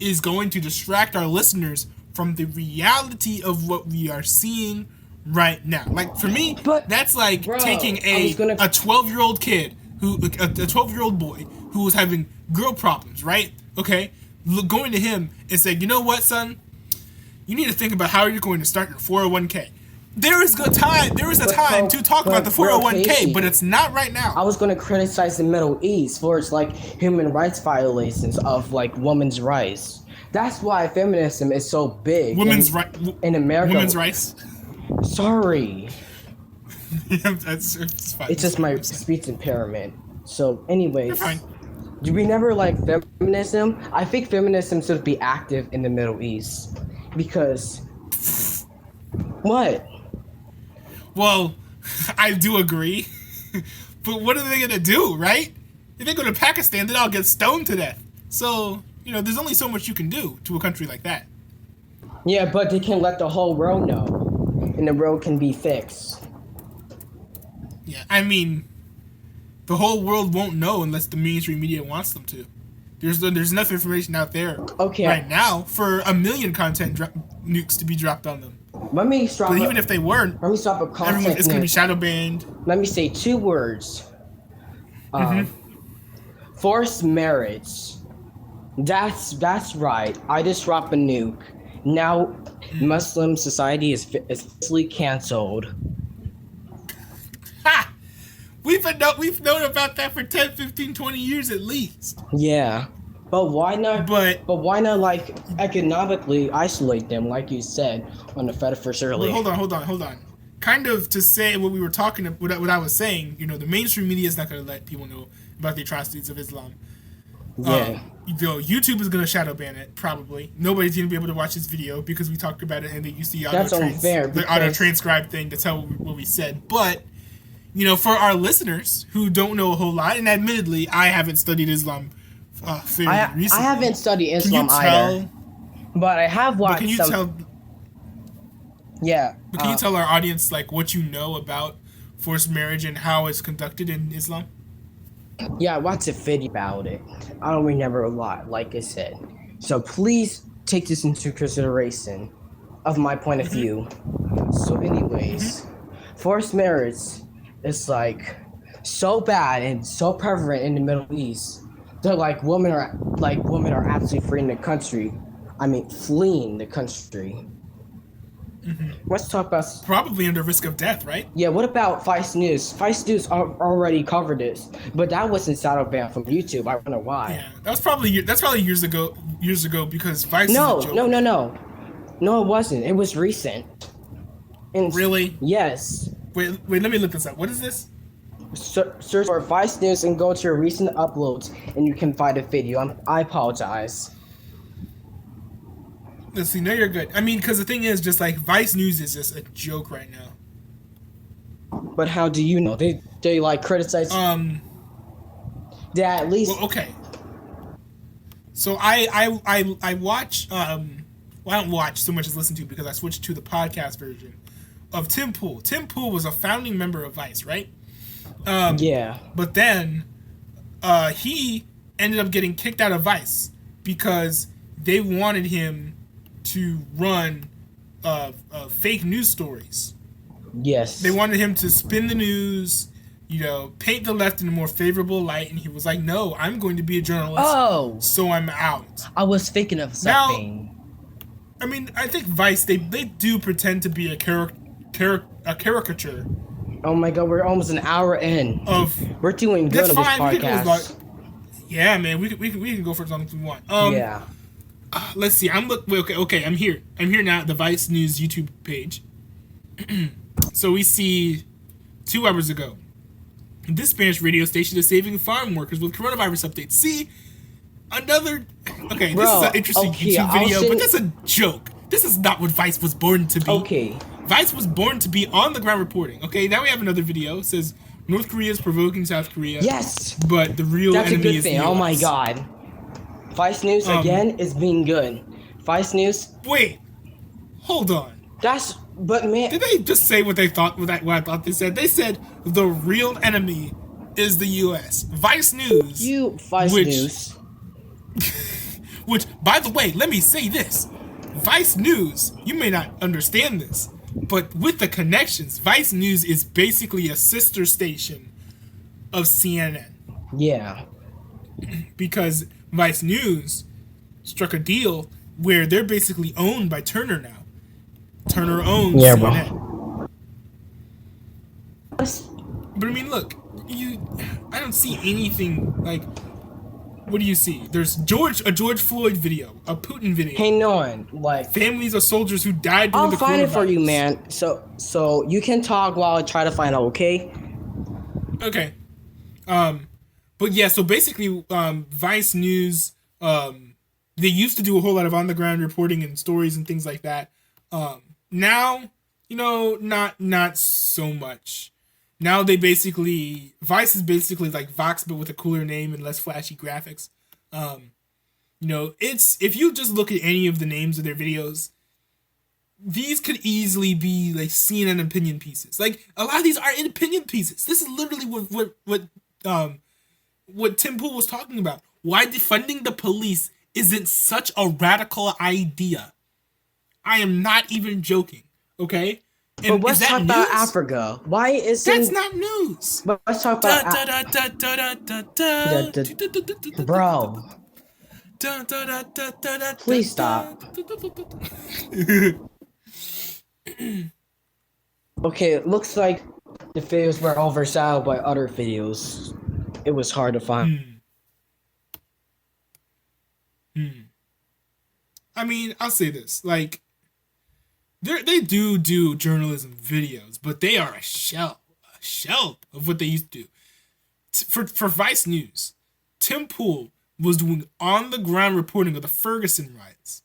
is going to distract our listeners from the reality of what we are seeing right now. Like, for me, that's like taking a 12-year-old kid, a 12-year-old boy who was having girl problems, right? Okay? Going to him and saying, you know what, son? You need to think about how you're going to start your 401k. There is a time to talk about the 401k, but it's not right now. I was going to criticize the Middle East for its like human rights violations of like women's rights. That's why feminism is so big. Women's right in America. Women's rights. Sorry. it's fine. It's just my speech impairment. So, anyways. You're fine. Do we never like feminism? I think feminism should be active in the Middle East because. What? Well, I do agree, but what are they gonna do, right? If they go to Pakistan, then I'll get stoned to death. So, there's only so much you can do to a country like that. Yeah, but they can let the whole world know, and the world can be fixed. Yeah, I mean, the whole world won't know unless the mainstream media wants them to. There's enough information out there right now for 1 million content nukes to be dropped on them. Let me stop. But even if they weren't, let me stop a content. It's going to be shadow banned. Let me say 2 words. Forced marriage. That's right. I just dropped a nuke. Now, Muslim society is officially canceled. Ha! We've known about that for 10, 15, 20 years at least. Yeah. But why not? But why not like economically isolate them, like you said on the Fediverse earlier? Hold on. Kind of to say what we were talking about, what I was saying. The mainstream media is not going to let people know about the atrocities of Islam. Yeah. YouTube is going to shadow ban it probably. Nobody's going to be able to watch this video because we talked about it and they used the auto transcribe thing to tell what we said. But for our listeners who don't know a whole lot, and admittedly, I haven't studied Islam. I haven't studied Islam either, but I have watched. Can you tell? Yeah. But can you tell our audience like what you know about forced marriage and how it's conducted in Islam? Yeah, I watched a video about it. I don't remember a lot, like I said. So please take this into consideration, of my point of view. So, anyways, forced marriage is like so bad and so prevalent in the Middle East. They're like women are actually fleeing the country. Fleeing the country. Let's talk about probably under risk of death, right? Yeah. What about Vice News? Vice News already covered this, but that wasn't shadow banned from YouTube. I don't know why. Yeah, that's probably years ago. Because Vice. No, it wasn't. It was recent. Really? Yes. Wait. Let me look this up. What is this? Search for Vice News and go to your recent uploads, and you can find a video. I apologize. Let's see. No, you're good. Because the thing is, just like Vice News is just a joke right now. But how do you know? They like criticize. They at least. Well, okay. So I watch. Well, I don't watch so much as listen to because I switched to the podcast version of Tim Pool. Tim Pool was a founding member of Vice, right? Yeah. But then he ended up getting kicked out of Vice because they wanted him to run fake news stories. Yes. They wanted him to spin the news, paint the left in a more favorable light, and he was like, no, I'm going to be a journalist. Oh. So I'm out. I was thinking of something. Now, I think Vice, they do pretend to be a caricature. Oh my god, we're almost an hour in. We're doing good on this podcast. Yeah, man, we can go for as long as we want. Yeah. Let's see. Okay. I'm here. I'm here now at the Vice News YouTube page. So we see 2 hours ago, this Spanish radio station is saving farm workers with coronavirus updates. See, another. Okay, this is an interesting YouTube video, but that's a joke. This is not what Vice was born to be. Okay. Vice was born to be on the ground reporting. Okay, now we have another video. It says North Korea is provoking South Korea. Yes. But the real enemy is the US. Oh my god. Vice News again is being good. Vice News. Wait. Hold on. But man. Did they just say what I thought they said? They said the real enemy is the US. Vice News. Vice News. Which, by the way, let me say this. Vice News, you may not understand this, but with the connections, Vice News is basically a sister station of CNN. Yeah. Because Vice News struck a deal where they're basically owned by Turner now. Turner owns CNN. But I mean, look, I don't see anything like. What do you see? There's a George Floyd video, a Putin video. Hey, Nolan, like families of soldiers who died during I'll the find it for you, coronavirus. man. So you can talk while I try to find out, okay? Okay. But yeah, so basically, Vice News, they used to do a whole lot of on the ground reporting and stories and things like that. Now, not so much. Now Vice is basically like Vox, but with a cooler name and less flashy graphics. If you just look at any of the names of their videos, these could easily be like CNN opinion pieces. Like a lot of these are opinion pieces. This is literally what Tim Pool was talking about. Why defunding the police isn't such a radical idea. I am not even joking. Okay. And but let's talk about Africa. Why is that's not news? But let's talk about bro. Please stop. Okay, it looks like the videos were overshadowed by other videos. It was hard to find. I mean, I'll say this. Like, they do journalism videos, but they are a shell of what they used to do. For Vice News, Tim Pool was doing on-the-ground reporting of the Ferguson riots.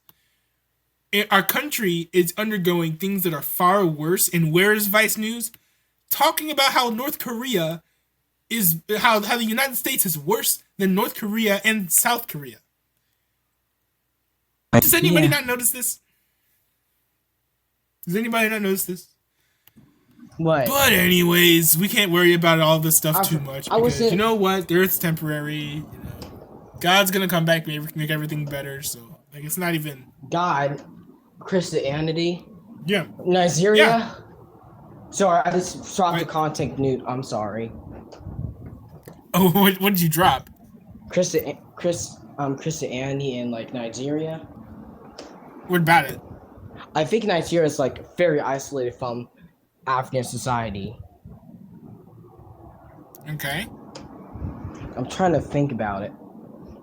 Our country is undergoing things that are far worse, and where is Vice News? Talking about how North Korea is, how the United States is worse than North Korea and South Korea. Does anybody not notice this? Does anybody not notice this? What? But anyways, we can't worry about all this stuff too much because you know what? The Earth's temporary. God's gonna come back, make everything better. So like, it's not even God, Christianity. Yeah. Nigeria. Yeah. Sorry, I just dropped the content nude. I'm sorry. Oh, what did you drop? Christianity in like Nigeria. What about it? I think Nigeria is like very isolated from African society. Okay. I'm trying to think about it.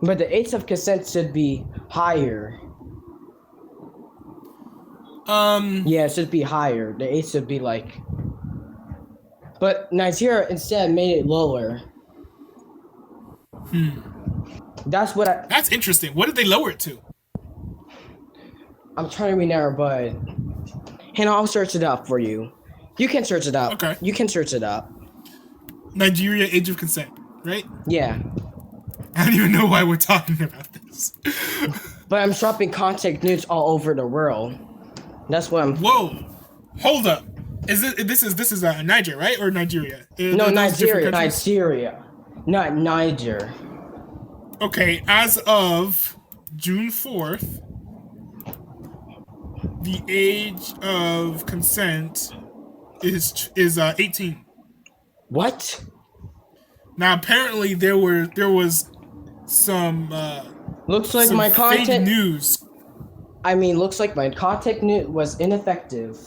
But the age of consent should be higher. Yeah, it should be higher. The age should be like... But Nigeria instead made it lower. That's what That's interesting. What did they lower it to? I'm trying to remember, but... Hannah, I'll search it up for you. You can search it up. Okay. You can search it up. Nigeria age of consent, right? Yeah. I don't even know why we're talking about this. But I'm dropping contact news all over the world. That's what I'm... Whoa. Hold up. This is Niger, right? Or Nigeria? No, Nigeria. Nigeria. Not Niger. Okay, as of June 4th, the age of consent is 18. What? Now apparently there was some looks like some my content fake news. I mean, looks like my contact news was ineffective.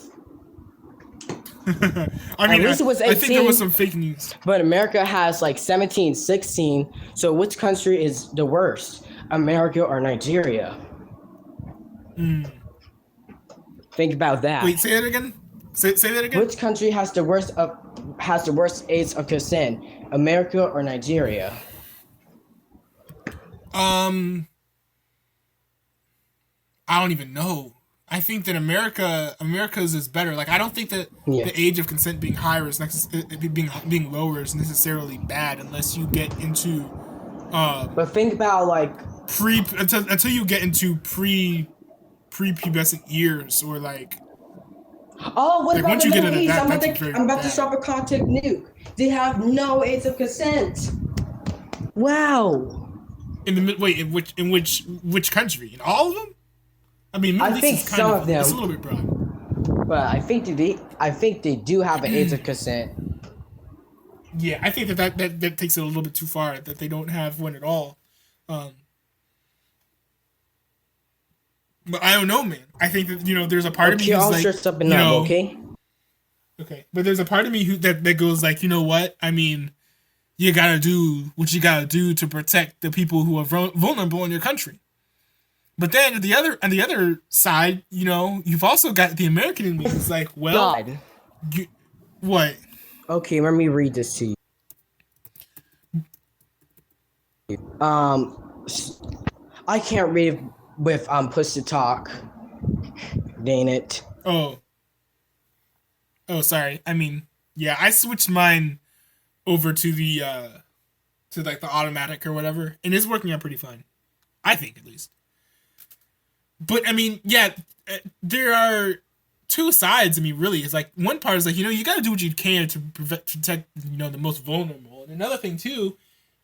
I mean, at least it was 18, I think there was some fake news. But America has like 17, 16. So which country is the worst? America or Nigeria? Think about that. Wait, say that again. Say that again. Which country has the worst age of consent? America or Nigeria? I don't even know. I think that America's is better. Like, I don't think that the age of consent being higher is being lower is necessarily bad unless you get into. But think about like until you get into prepubescent years or like. Oh, what about the Middle East? I'm about to drop a contact nuke. They have no age of consent. Wow. In which country? In all of them? I mean, I think some of them. It's a little bit broad. But I think they do have an age of consent. Yeah, I think that takes it a little bit too far. That they don't have one at all. But I don't know, man. I think that there's a part of me that's like, okay. Okay, but there's a part of me that goes like, you know what? I mean, you gotta do what you gotta do to protect the people who are vulnerable in your country. But then on the other side, you know, you've also got the American in me. It's like, well, God. you, what? Okay, let me read this to you. I can't read with push to talk. Dang it. Oh, sorry. I mean, yeah, I switched mine over to the to like the automatic or whatever, and it's working out pretty fine. I think at least. But I mean, yeah, there are two sides. I mean, really, it's like one part is like, you know, you got to do what you can to protect, you know, the most vulnerable. And another thing too,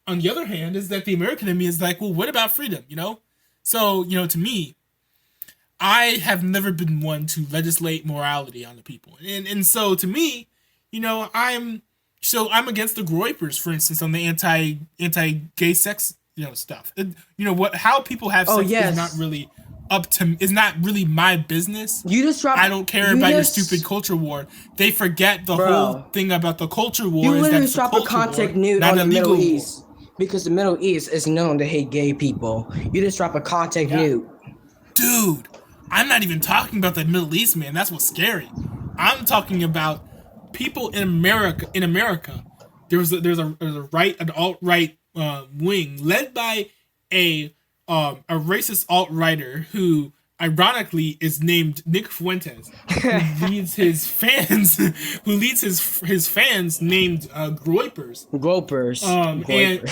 on the other hand, is that the American in me is like, well, what about freedom? You know, so you know, to me, I have never been one to legislate morality on the people, and so to me, you know, I'm against the groypers, for instance, on the anti gay sex, you know, stuff. You know what? How people have sex is not really is not really my business. I don't care about your stupid culture war. They forget the whole thing about the culture war. You literally just drop a contact nude on the Middle East because the Middle East is known to hate gay people. You just drop a contact nude. Dude, I'm not even talking about the Middle East, man. That's what's scary. I'm talking about people in America. In America, there's a an alt-right wing led by a racist alt-righter who ironically is named Nick Fuentes, who leads his fans named groypers. And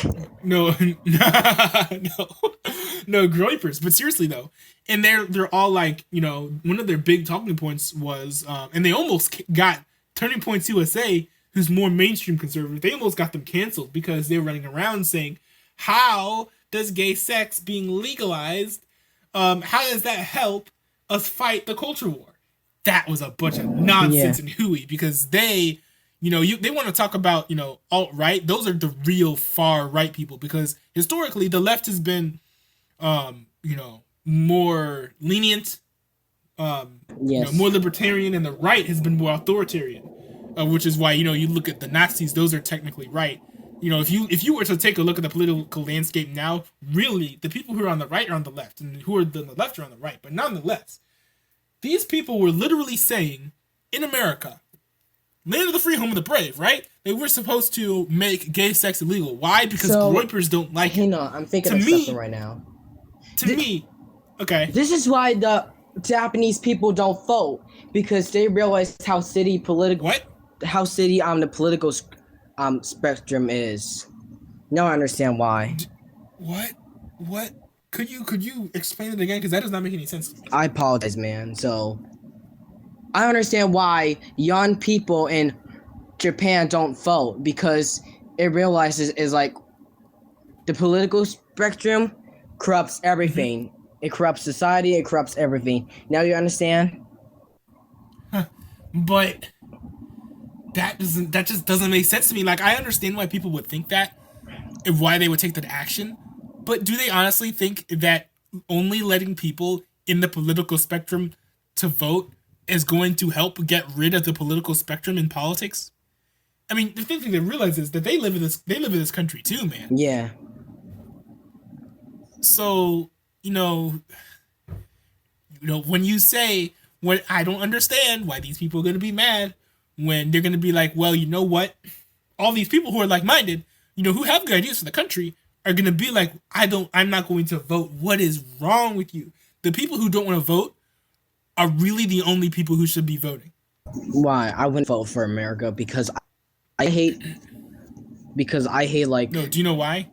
no groypers. But seriously though, and they're all like, you know, one of their big talking points was and they almost got Turning Points USA, who's more mainstream conservative, they almost got them canceled because they were running around saying, how does gay sex being legalized, how does that help us fight the culture war? That was a bunch of nonsense and hooey, because they, you know, they want to talk about, you know, alt-right. Those are the real far right people, because historically the left has been, you know, more lenient, you know, more libertarian, and the right has been more authoritarian, which is why, you know, you look at the Nazis; those are technically right. You know, if you were to take a look at the political landscape now, really, the people who are on the right are on the left, and who are on the left are on the right. But nonetheless, these people were literally saying, in America, land of the free, home of the brave, right? They were supposed to make gay sex illegal. Why? Because groypers don't like it. I'm thinking of something right now. Okay. This is why the Japanese people don't vote, because they realize how shitty on the political spectrum is. Now I understand why. What? Could you explain it again? Because that does not make any sense. I apologize, man. So I understand why young people in Japan don't vote, because it realizes is like the political spectrum corrupts everything. Mm-hmm. It corrupts society. It corrupts everything. Now you understand? But that just doesn't make sense to me. Like, I understand why people would think that and why they would take that action, but do they honestly think that only letting people in the political spectrum to vote is going to help get rid of the political spectrum in politics? I mean, the thing they realize is that they live in this country too, man. Yeah. So, you know, when you say, what, I don't understand why these people are going to be mad, when they're going to be like, well, you know what? All these people who are like-minded, you know, who have good ideas for the country, are going to be like, I'm not going to vote. What is wrong with you? The people who don't want to vote are really the only people who should be voting. Why? I wouldn't vote for America because I hate like... No, do you know why?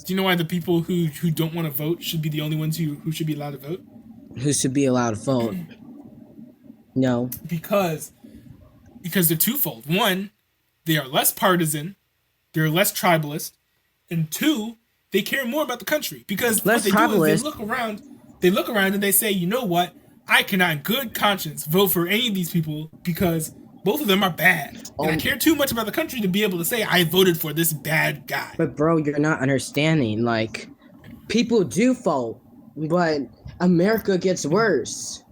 Do you know why the people who don't want to vote should be the only ones who should be allowed to vote? Who should be allowed to vote? No. Because they're twofold. One, they are less partisan, they're less tribalist, and two, they care more about the country. Because what they do is they look around and they say, you know what? I cannot in good conscience vote for any of these people because both of them are bad. And I care too much about the country to be able to say I voted for this bad guy. But bro, you're not understanding. Like, people do vote, but America gets worse.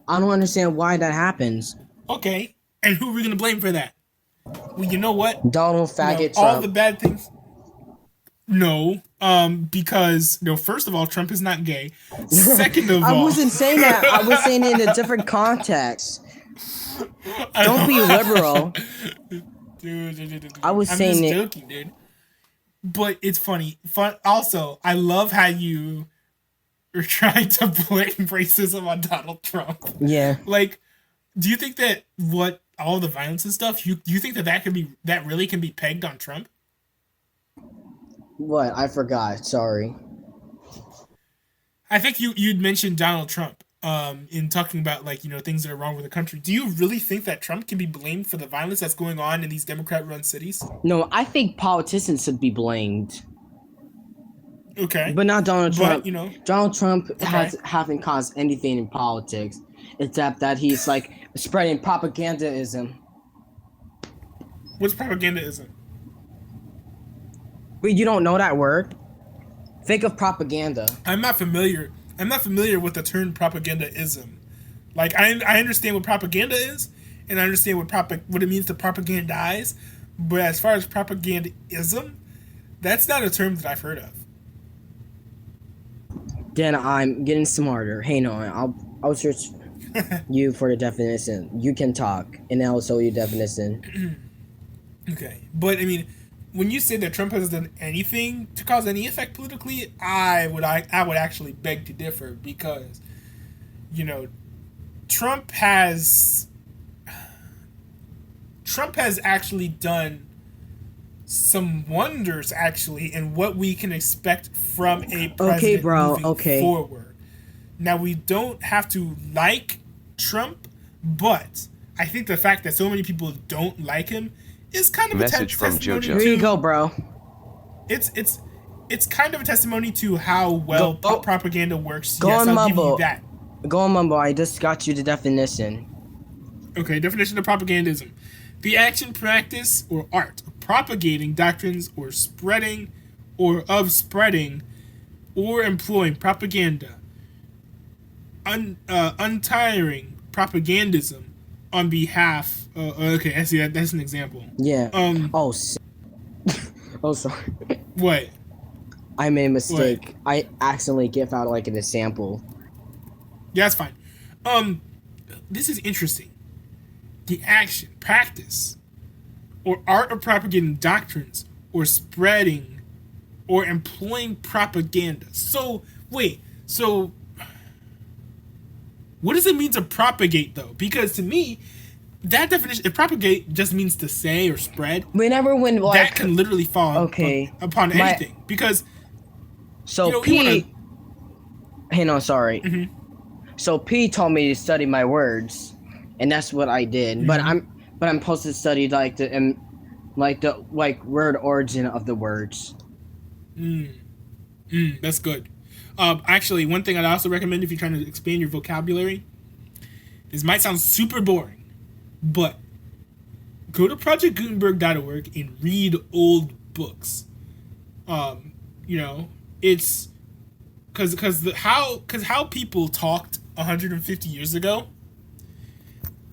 I don't understand why that happens. Okay, And who are we gonna blame for that? Well, you know what? Donald faggot Trump. All the bad things. No, because first of all, Trump is not gay. Second of all, I wasn't saying that. I was saying it in a different context. Don't be liberal. Dude. I was saying just joking, dude. But it's funny. Also, I love how you are trying to blame racism on Donald Trump. Yeah. Like, do you think that all the violence and stuff? Do you think that really can be pegged on Trump? What? I forgot. Sorry. I think you'd mentioned Donald Trump in talking about things that are wrong with the country. Do you really think that Trump can be blamed for the violence that's going on in these Democrat-run cities? No, I think politicians should be blamed. Okay. But not Donald Trump. But, Donald Trump hasn't caused anything in politics except that he's like spreading propagandaism. What's propagandaism? Wait, you don't know that word? Think of propaganda. I'm not familiar with the term propagandaism. Like, I understand what propaganda is, and I understand what it means to propagandize, but as far as propagandism, that's not a term that I've heard of. Then I'm getting smarter. Hang on, I'll search you for the definition. You can talk, and I'll show you definition. Okay, but I mean, when you say that Trump has done anything to cause any effect politically, I would actually beg to differ, because Trump has actually done some wonders actually in what we can expect from a president moving forward. Now, we don't have to like Trump, but I think the fact that so many people don't like him is kind of message a from JoJo. Here you go, bro. It's kind of a testimony to how well propaganda works. Go on I'll give Mumble. you that. Go on Mumble. I just got you the definition. Okay, definition of propagandism: the action, practice, or art of propagating doctrines or spreading, or employing propaganda. Untiring propagandism on behalf. Okay, I see that. That's an example. Yeah. Oh, sorry. What? I made a mistake. What? I accidentally gave out like an example. Yeah, that's fine. This is interesting. The action, practice, or art of propagating doctrines, or spreading, or employing propaganda. So, wait. So, what does it mean to propagate, though? Because to me, that definition, if propagate just means to say or spread, that can literally fall upon anything. Because, so hang on, sorry. Mm-hmm. So P told me to study my words, and that's what I did. Mm-hmm. But I'm supposed to study the word origin of the words. That's good. Actually, one thing I'd also recommend if you're trying to expand your vocabulary, this might sound super boring, but go to projectgutenberg.org and read old books. It's because how people talked 150 years ago,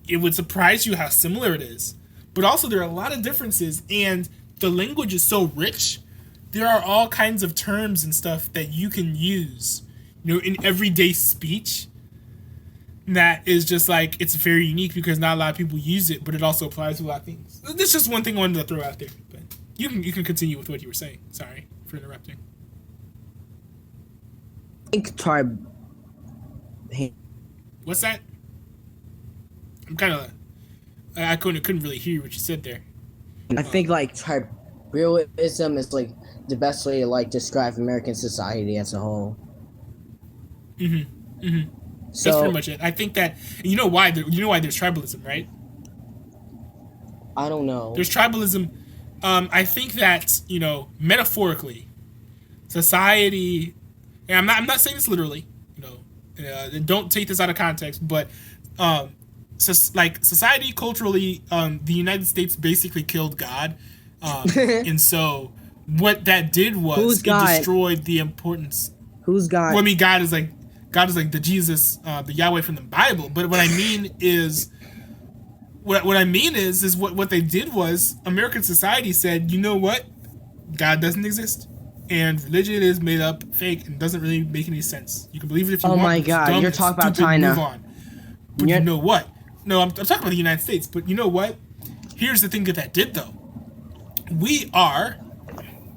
it would surprise you how similar it is. But also there are a lot of differences, and the language is so rich. There are all kinds of terms and stuff that you can use, in everyday speech. That is just like, it's very unique because not a lot of people use it, but it also applies to a lot of things. This is just one thing I wanted to throw out there, but you can continue with what you were saying. Sorry for interrupting. What's that? I'm kind of, I couldn't really hear what you said there. I think tribalism is like the best way to describe American society as a whole. Mm-hmm. Mm-hmm. So, that's pretty much it. I think that you know why there's tribalism, right? I don't know. There's tribalism. I think that metaphorically, society. And I'm not saying this literally. Don't take this out of context. But society culturally, the United States basically killed God, and so what that did was destroyed the importance. Who's God? Well, I mean, God is like the Jesus, the Yahweh from the Bible. But what I mean is, what I mean is what they did was American society said, you know what, God doesn't exist, and religion is made up, fake, and doesn't really make any sense. You can believe it if you want. Oh my God, dumb, you're talking about China. Move on. But you know what? No, I'm talking about the United States. But you know what? Here's the thing that did though. We are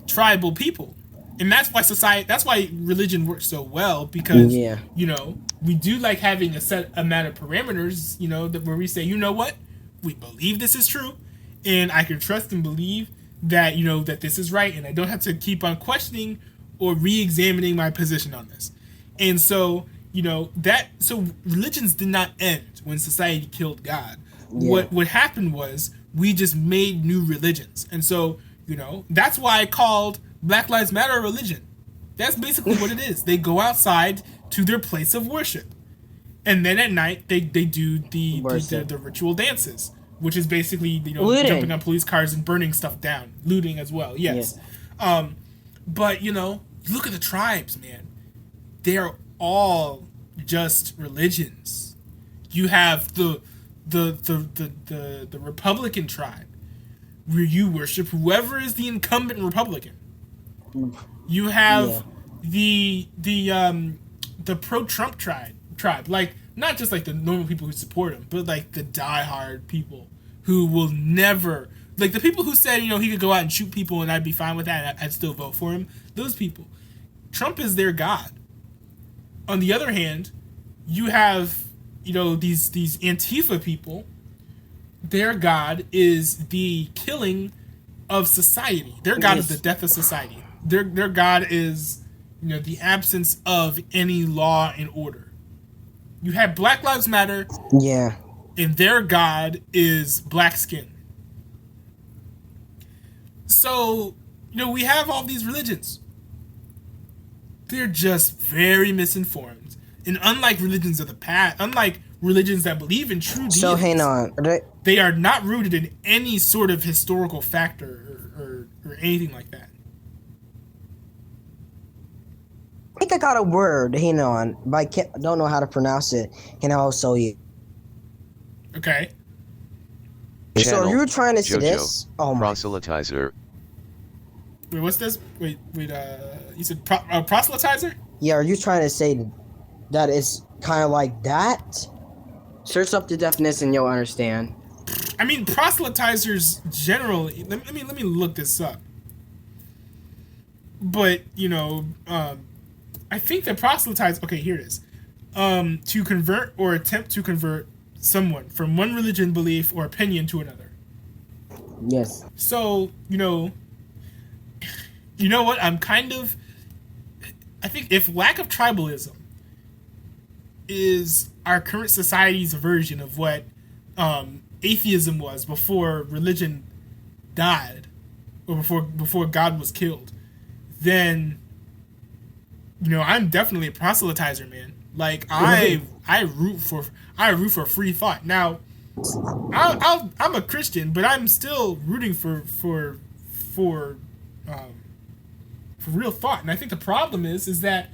tribal people, and that's why that's why religion works so well, because you know, we do like having a set amount of parameters, you know, that where we say, you know what, we believe this is true, and I can trust and believe that, you know, that this is right, and I don't have to keep on questioning or re-examining my position on this. And so, you know, so religions did not end when society killed God. What happened was we just made new religions. And so, you know, that's why I called Black Lives Matter a religion. That's basically what it is. They go outside to their place of worship, and then at night they do the ritual dances, which is basically, you know, looting. Jumping on police cars and burning stuff down, looting as well. Yes, but you know, look at the tribes, man. They are all just religions. You have the Republican tribe, where you worship whoever is the incumbent Republican. You have the pro-Trump tribe, like not just like the normal people who support him, but like the diehard people who will never, like the people who said, you know, he could go out and shoot people and I'd be fine with that, and I'd still vote for him. Those people, Trump is their god. On the other hand, you have, you know, these Antifa people. Their god is the killing of society. Their god is the death of society. Their god is, you know, the absence of any law and order. You have Black Lives Matter. Yeah. And their god is black skin. So, you know, we have all these religions. They're just very misinformed. And unlike religions of the past, unlike religions that believe in true deities, so hang on, they are not rooted in any sort of historical factor or anything like that. I think I got a word, hang on, but I don't know how to pronounce it, and I'll show you. Okay. So you were trying to say JoJo, this? Oh my. Proselytizer. Wait, what's this? Wait, you said proselytizer? Yeah, are you trying to say that it's kind of like that? Search up the definition, you'll understand. I mean, proselytizers generally. Let me look this up. But you know, I think that proselytize. Okay, here it is. To convert or attempt to convert someone from one religion, belief, or opinion to another. Yes. So you know what? I think if lack of tribalism is our current society's version of what atheism was before religion died, or before God was killed, then, you know, I'm definitely a proselytizer, man. Like I root for free thought. Now, I'm a Christian, but I'm still rooting for real thought. And I think the problem is that,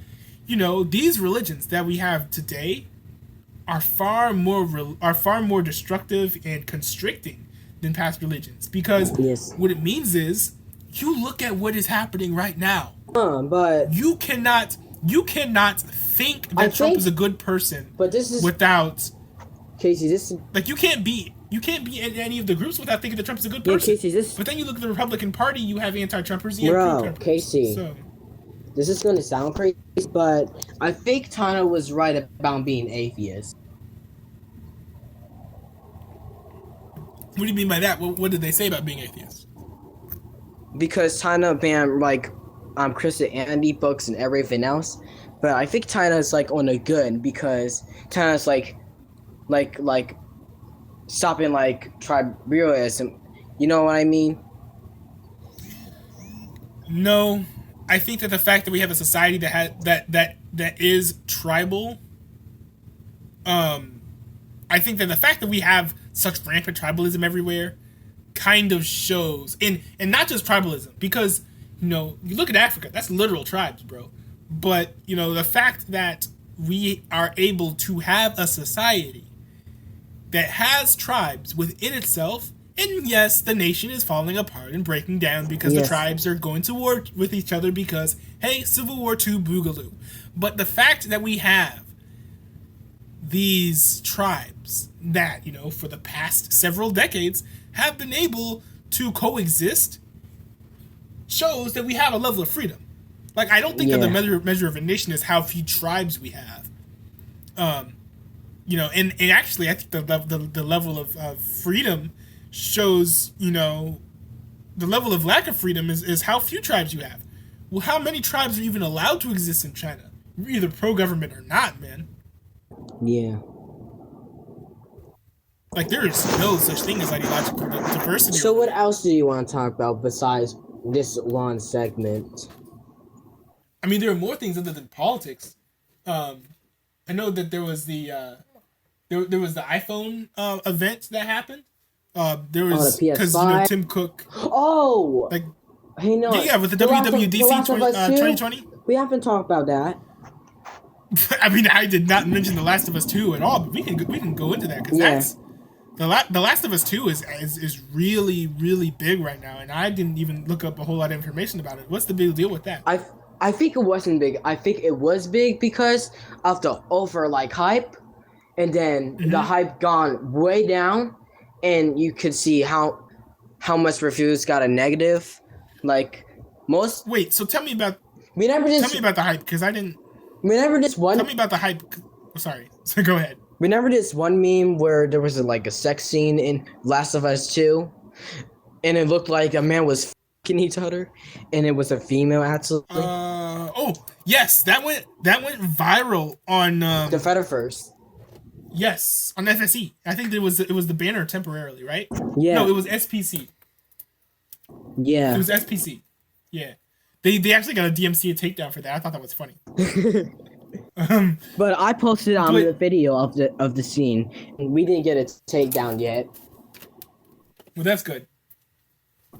you know, these religions that we have today are far more destructive and constricting than past religions, because what it means is, you look at what is happening right now. But you cannot think that Trump is a good person, but this is without Casey. This is, like you can't be in any of the groups without thinking that Trump is a good person. Casey, but then you look at the Republican Party, you have anti-Trumpers, you bro, have pro-Trumpers. Casey. So, this is gonna sound crazy, but I think Tana was right about being atheist. what do you mean by that? What did they say about being atheists? Because Tana banned like Christianity books and everything else, but I think China's like on the good, because China's like stopping like tribalism. You know what I mean? No, I think that the fact that we have a society that is tribal, I think that the fact that we have such rampant tribalism everywhere kind of shows, and not just tribalism, because, you know, you look at Africa, that's literal tribes, bro. But, you know, the fact that we are able to have a society that has tribes within itself. And yes, the nation is falling apart and breaking down because the tribes are going to war with each other because, hey, Civil War II boogaloo. But the fact that we have these tribes that, for the past several decades have been able to coexist shows that we have a level of freedom. Like, I don't think that the measure of a nation is how few tribes we have. And actually, I think the level of freedom shows, the level of lack of freedom is how few tribes you have. Well, how many tribes are even allowed to exist in China? You're either pro-government or not, man. Yeah. Like, there is no such thing as ideological diversity. So what else do you want to talk about besides this one segment? I mean, there are more things other than politics. I know that there was the there was the iPhone event that happened. There was because Tim Cook. Oh, like, hey, no, yeah, with the WWDC 2020. We haven't talked about that. I mean, I did not mention The Last of Us 2 at all, but we can go into that because that's the Last of Us 2 is really, really big right now, and I didn't even look up a whole lot of information about it. What's the big deal with that? I think it wasn't big. I think it was big because of the hype, and then the hype gone way down, and you could see how much reviews got a negative. Like most. Wait, so tell me about. Tell me about the hype because I didn't. We never did one. Tell me about the hype. Oh, sorry. So go ahead. We never did one meme where there was a sex scene in Last of Us 2, and it looked like a man was f***ing each other, and it was a female actually. Oh yes, that went viral on the Fediverse. Yes, on FSE. I think it was the banner temporarily, right? Yeah. No, it was SPC. Yeah. It was SPC. Yeah. They actually got a DMCA takedown for that. I thought that was funny. But I posted on the video of the scene, and we didn't get a takedown yet. Well, that's good.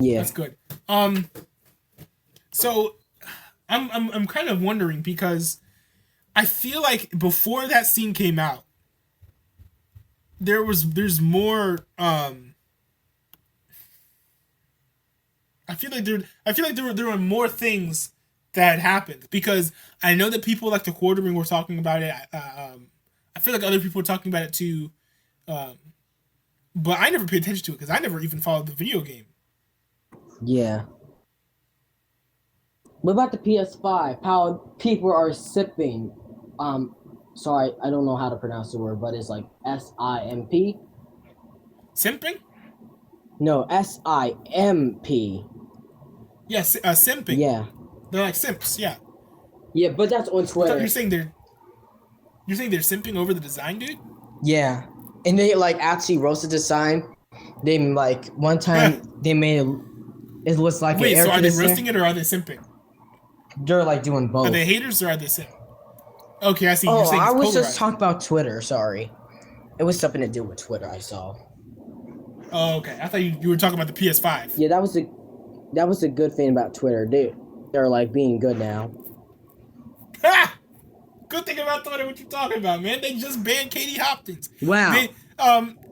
Yeah, that's good. So I'm kind of wondering because I feel like before that scene came out, there's more. I feel like there were more things that happened because I know that people like the Quartering were talking about it. I feel like other people were talking about it too, but I never paid attention to it because I never even followed the video game. Yeah. What about the PS5? How people are sipping? Sorry, I don't know how to pronounce the word, but it's like SIMP. Simping? No, SIMP. Yes, simping. Yeah. They're like simps, yeah. Yeah, but that's on Twitter. You're saying they're simping over the design, dude? Yeah. And they actually roasted the design. They one time they made it was like wait, so are they roasting it or are they simping? They're doing both. Are they haters or are they simp? Okay, I see. Oh, you're saying I was polarized. just talking about Twitter, sorry. It was something to do with Twitter, I saw. Oh, okay. I thought you were talking about the PS5. Yeah, that was a good thing about Twitter. They're being good now. Ah! Good thing about Twitter, what you talking about, man? They just banned Katie Hopkins. Wow.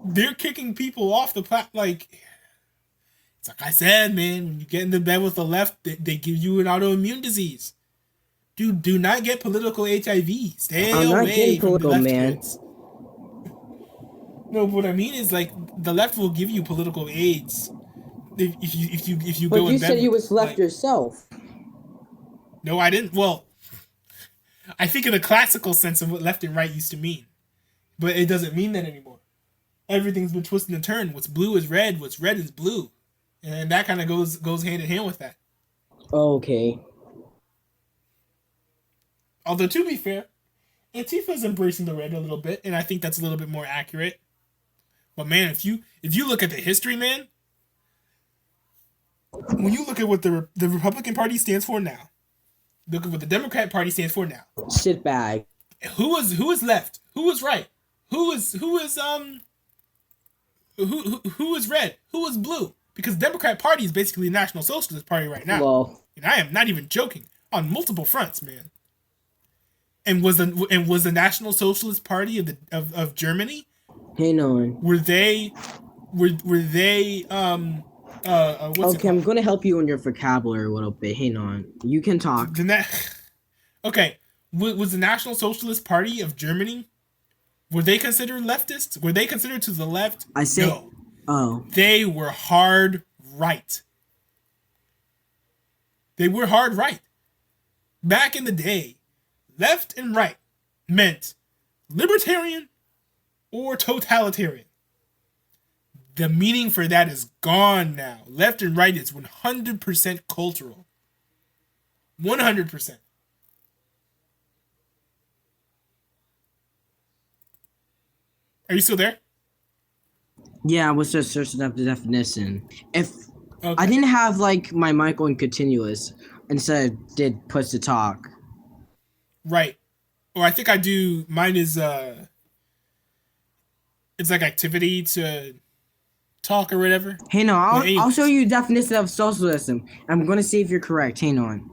They're kicking people off the platform. It's like I said, man, when you get into bed with the left, they give you an autoimmune disease. Dude, do not get political HIV. Stay away from the left, man. Kids. No, what I mean is the left will give you political AIDS if you go in bed. But you said you was left yourself. No, I didn't. Well, I think in the classical sense of what left and right used to mean, but it doesn't mean that anymore. Everything's been twisted and turned. What's blue is red. What's red is blue, and that kind of goes hand in hand with that. Okay. Although to be fair, Antifa's embracing the red a little bit, and I think that's a little bit more accurate. But man, if you look at the history, man, when you look at what the Republican Party stands for now, look at what the Democrat Party stands for now. Shitbag. Who was left? Who was right? Who is red? Who was blue? Because the Democrat Party is basically a National Socialist Party right now. Well, and I am not even joking on multiple fronts, man. And was the National Socialist Party of Germany Hang on. Were they what's it Okay, I'm called? gonna help you on your vocabulary a little bit. Hang on. You can talk. Okay, was the National Socialist Party of Germany, were they considered leftists? Were they considered to the left? I say. No. Oh. They were hard right. They were hard right. Back in the day, left and right meant libertarian or totalitarian. The meaning for that is gone now. Left and right is 100% cultural. 100%. Are you still there? Yeah, I was just searching up the definition. If Okay. I didn't have like my mic on continuous, instead did push to talk. Right. Or I think I do. Mine is it's like activity to talk or whatever. Hang on, Well, I'll show you the definition of socialism. I'm gonna see if you're correct. Hang on.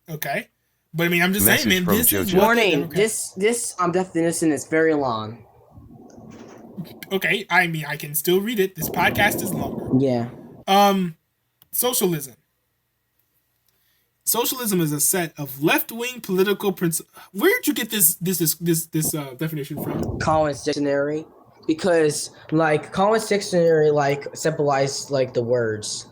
Okay. But I mean, I'm just Message saying, man. from This is JoJo. Warning. This definition is very long. Okay. I mean, I can still read it. This podcast is longer. Yeah. Socialism. Socialism is a set of left-wing political principles. Where did you get this definition from? Collins Dictionary, because like Collins Dictionary like symbolized like the words.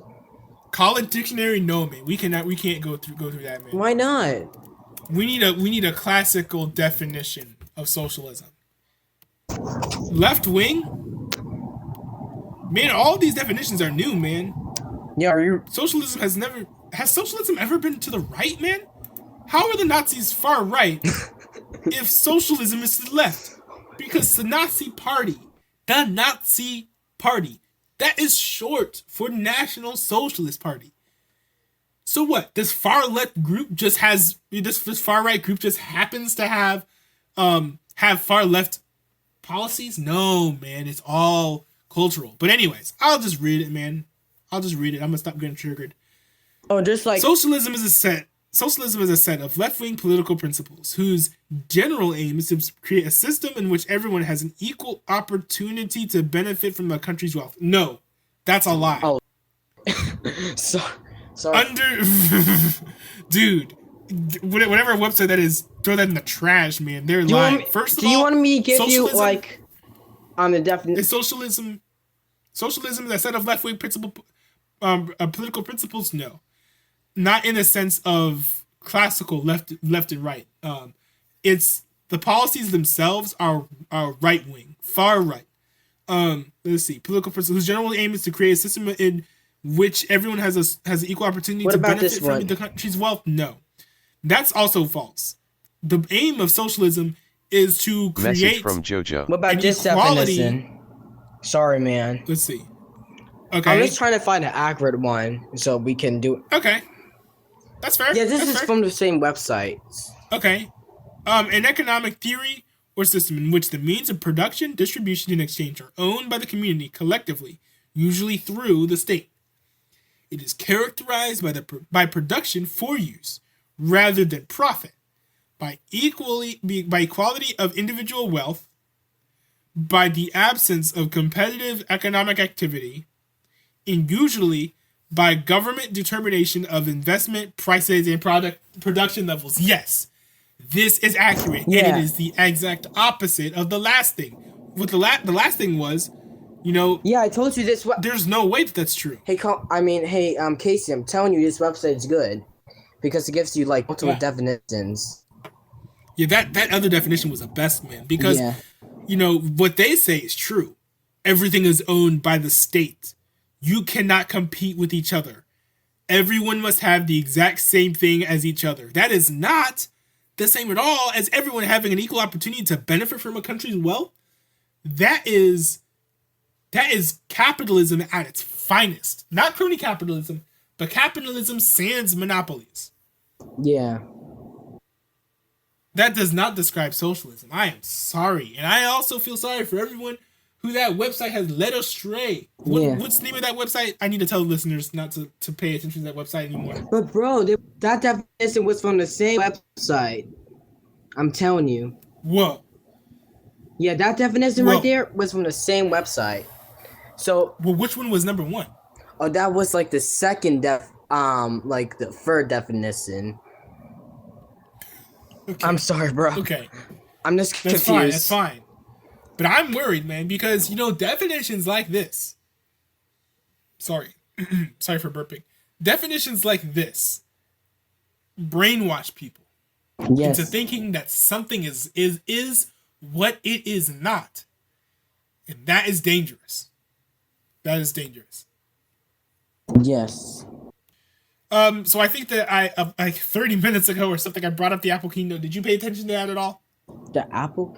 College Dictionary? No, man. We can't go through that, man. Why not? We need a classical definition of socialism. Left wing? Man, all these definitions are new, man. Yeah, are you? Socialism has socialism ever been to the right, man? How are the Nazis far right if socialism is to the left? Because the Nazi Party, that is short for National Socialist Party. So what? This far left group just has this far right group just happens to have far left policies? No, man, it's all cultural. But anyways, I'll just read it, man. I'm gonna stop getting triggered. Oh, just like Socialism is a set of left-wing political principles whose general aim is to create a system in which everyone has an equal opportunity to benefit from the country's wealth. No, that's a lie. Oh. Sorry. Dude, whatever website that is, throw that in the trash, man. They're lying. First of all, do you want me to give you like on the definition? Is socialism is a set of left-wing political principles? No. Not in the sense of classical left and right. It's the policies themselves are right wing, far right. Let's see, political principles whose general aim is to create a system in which everyone has an equal opportunity to benefit from the country's wealth. No, that's also false. The aim of socialism is to create. Message from JoJo. What about this definition? Sorry, man. Let's see. Okay, I'm just trying to find an accurate one so we can do. Okay. That's fair. Yeah, this is from the same website. Okay. An economic theory or system in which the means of production, distribution, and exchange are owned by the community collectively, usually through the state. It is characterized by production for use, rather than profit, by equality of individual wealth, by the absence of competitive economic activity, and usually by government determination of investment prices and production levels. Yes, this is accurate, and it is the exact opposite of the last thing. What the last thing was, Yeah, I told you this. There's no way that's true. Hey, Casey, I'm telling you this website is good because it gives you like multiple definitions. Yeah, that other definition was the best, man. Because what they say is true. Everything is owned by the state. You cannot compete with each other. Everyone must have the exact same thing as each other. That is not the same at all as everyone having an equal opportunity to benefit from a country's wealth. That is capitalism at its finest. Not crony capitalism, but capitalism sans monopolies. Yeah. That does not describe socialism. I am sorry. And I also feel sorry for everyone who that website has led astray. What's the name of that website? I need to tell the listeners not to pay attention to that website anymore. But bro, that definition was from the same website. I'm telling you. Whoa. Yeah, that definition right there was from the same website. So, well, which one was number one? oh, that was like the second like the third definition. Okay. I'm sorry, bro. Okay. I'm just That's confused. fine. That's fine. But I'm worried, man, because definitions like this. Sorry, sorry for burping. Definitions like this brainwash people into thinking that something is what it is not, and that is dangerous. That is dangerous. Yes. So I think that like 30 minutes ago or something, I brought up the Apple Keynote. Did you pay attention to that at all? The Apple.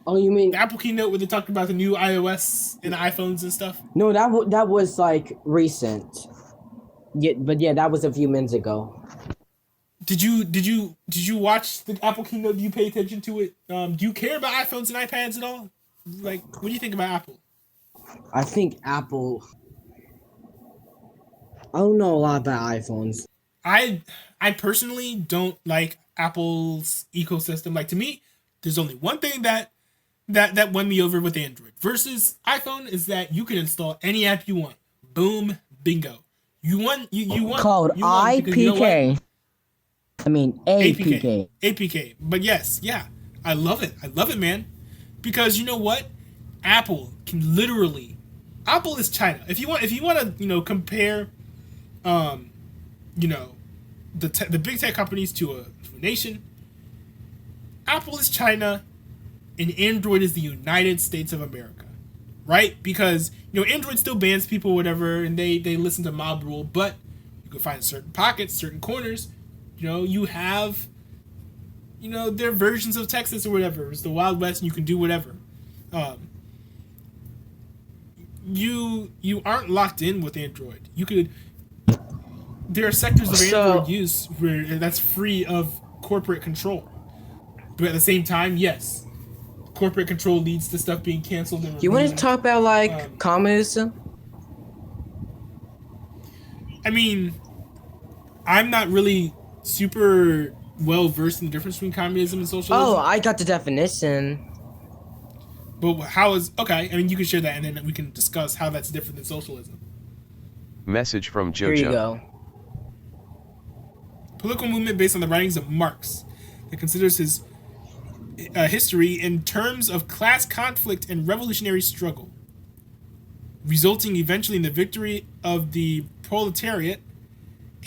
Oh, you mean the Apple Keynote where they talked about the new iOS and iPhones and stuff? No, that was like recent. Yeah, but yeah, that was a few minutes ago. Did you watch the Apple Keynote? Do you pay attention to it? Do you care about iPhones and iPads at all? Like, what do you think about Apple? I think Apple. I don't know a lot about iPhones. I personally don't like Apple's ecosystem. Like, to me, there's only one thing that won me over with Android versus iPhone is that you can install any app you want. Boom, bingo. You want called IPK. I mean APK. APK. But yes, yeah, I love it. I love it, man. Because you know what? Apple can literally. Apple is China. If you want to compare, the big tech companies to a nation. Apple is China, and Android is the United States of America, right? Because Android still bans people, whatever, and they listen to mob rule, but you can find certain pockets, certain corners. You have, their versions of Texas or whatever. It's the Wild West, and you can do whatever. You aren't locked in with Android. You could. There are sectors of Android use where that's free of corporate control, but at the same time, yes, corporate control leads to stuff being canceled. And you want to talk about like communism? I mean, I'm not really super well versed in the difference between communism and socialism. Oh, I got the definition. But how is okay? I mean, you can share that, and then we can discuss how that's different than socialism. Message from JoJo. Here you go. Political movement based on the writings of Marx that considers his history in terms of class conflict and revolutionary struggle, resulting eventually in the victory of the proletariat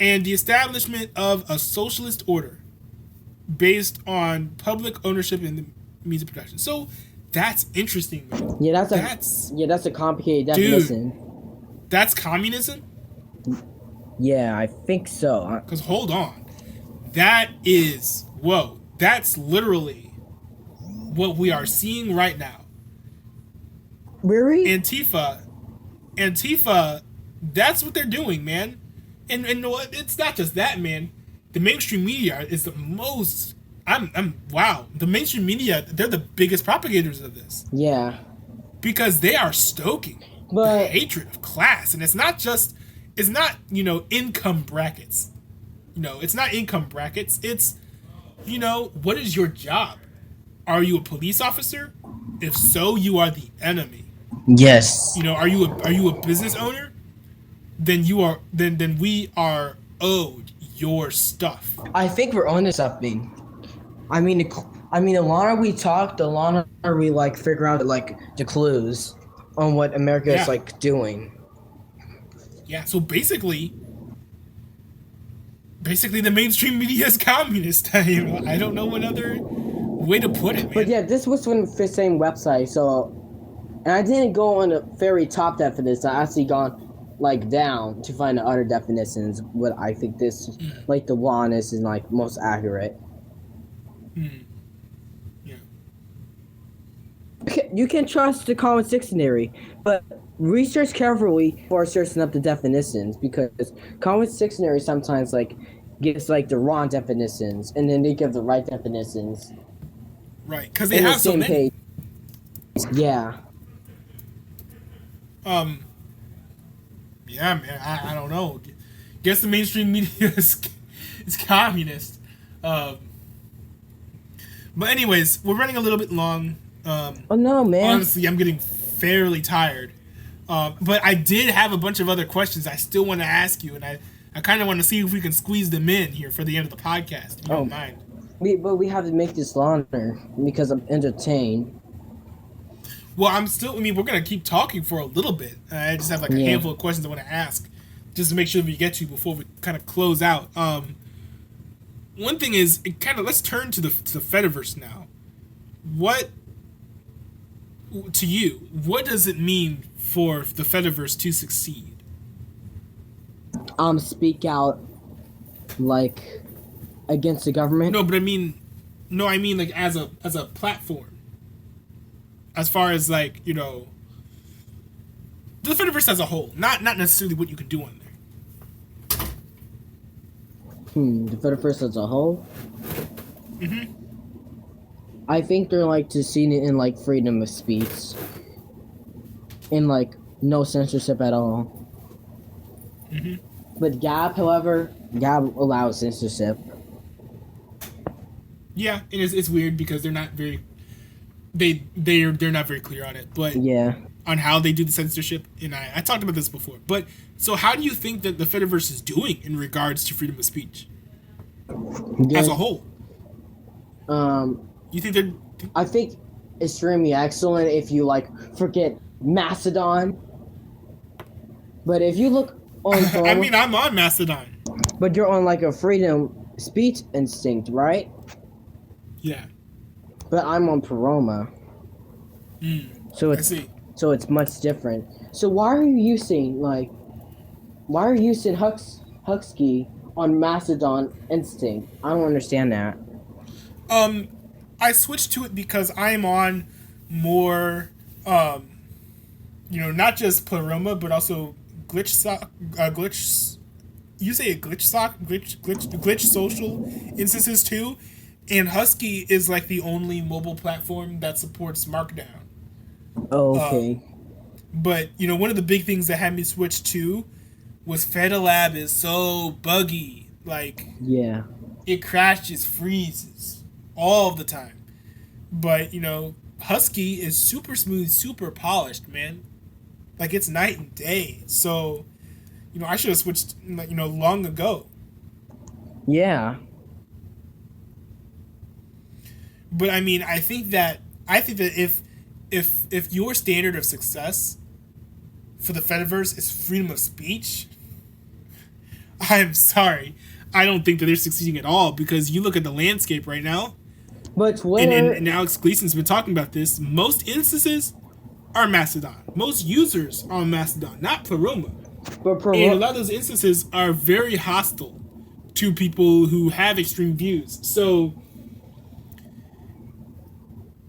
and the establishment of a socialist order based on public ownership in the means of production. So that's interesting, man. Yeah, that's a complicated definition. Dude, that's communism? Yeah, I think so. Because hold on. That's literally what we are seeing right now. Really? Antifa, that's what they're doing, man. And it's not just that, man. The mainstream media is the most. Wow. The mainstream media, they're the biggest propagators of this. Yeah. Because they are stoking the hatred of class, and it's not income brackets. It's not income brackets. It's, what is your job? Are you a police officer? If so, you are the enemy. Yes. Are you a business owner? Then you are. Then we are owed your stuff. I think we're onto something. I mean, the longer we talk, the longer we figure out the clues on what America is doing. Yeah. So basically, the mainstream media is communist. I don't know what other way to put it, man. But yeah, this was from the same website. So, and I didn't go on the very top definition. I actually gone down to find the other definitions. What I think this the one is most accurate. Yeah. You can trust the Commons Dictionary, but research carefully before searching up the definitions, because Commons Dictionary sometimes gives the wrong definitions, and then they give the right definitions. Right, because they have so many. Page. Yeah. Yeah, man. I don't know. Guess the mainstream media is communist. But But anyways, we're running a little bit long. Oh no, man. Honestly, I'm getting fairly tired. But I did have a bunch of other questions I still want to ask you, and I kind of want to see if we can squeeze them in here for the end of the podcast, if you don't mind. But we have to make this longer because I'm entertained. Well, we're going to keep talking for a little bit. I just have like a handful of questions I want to ask just to make sure we get to before we kind of close out. One thing is, let's turn to the Fediverse now. To you, what does it mean for the Fediverse to succeed? Speak out, like, against the government? No, but I mean like as a platform. As far as like, the Fediverse as a whole, not necessarily what you can do on there. The Fediverse as a whole? Mm-hmm. I think they're like to see it in like freedom of speech. In like no censorship at all. Mm-hmm. But Gab allows censorship. Yeah, and it's weird because they're not very they're not very clear on it, but on how they do the censorship, and I talked about this before. But so how do you think that the Fediverse is doing in regards to freedom of speech as a whole? You think they're? I think extremely excellent if you like forget Mastodon. But if you look on, I mean, I'm on Mastodon. But you're on like a freedom speech instinct, right? Yeah. But I'm on Paroma. So it's much different. So why are you using Husky on Mastodon instinct? I don't understand that. I switched to it because I'm on more, not just Paroma, but also Glitch social instances too. And Husky is like the only mobile platform that supports Markdown. Oh, okay. But, one of the big things that had me switch to was Fedilab is so buggy. Like, yeah. It crashes, freezes all the time. But, Husky is super smooth, super polished, man. Like, it's night and day. So, I should have switched, long ago. Yeah. But I mean, I think that if your standard of success for the Fediverse is freedom of speech, I'm sorry, I don't think that they're succeeding at all, because you look at the landscape right now. But Twitter and Alex Gleason's been talking about this. Most instances are Mastodon. Most users are on Mastodon, not Paroma. And a lot of those instances are very hostile to people who have extreme views. So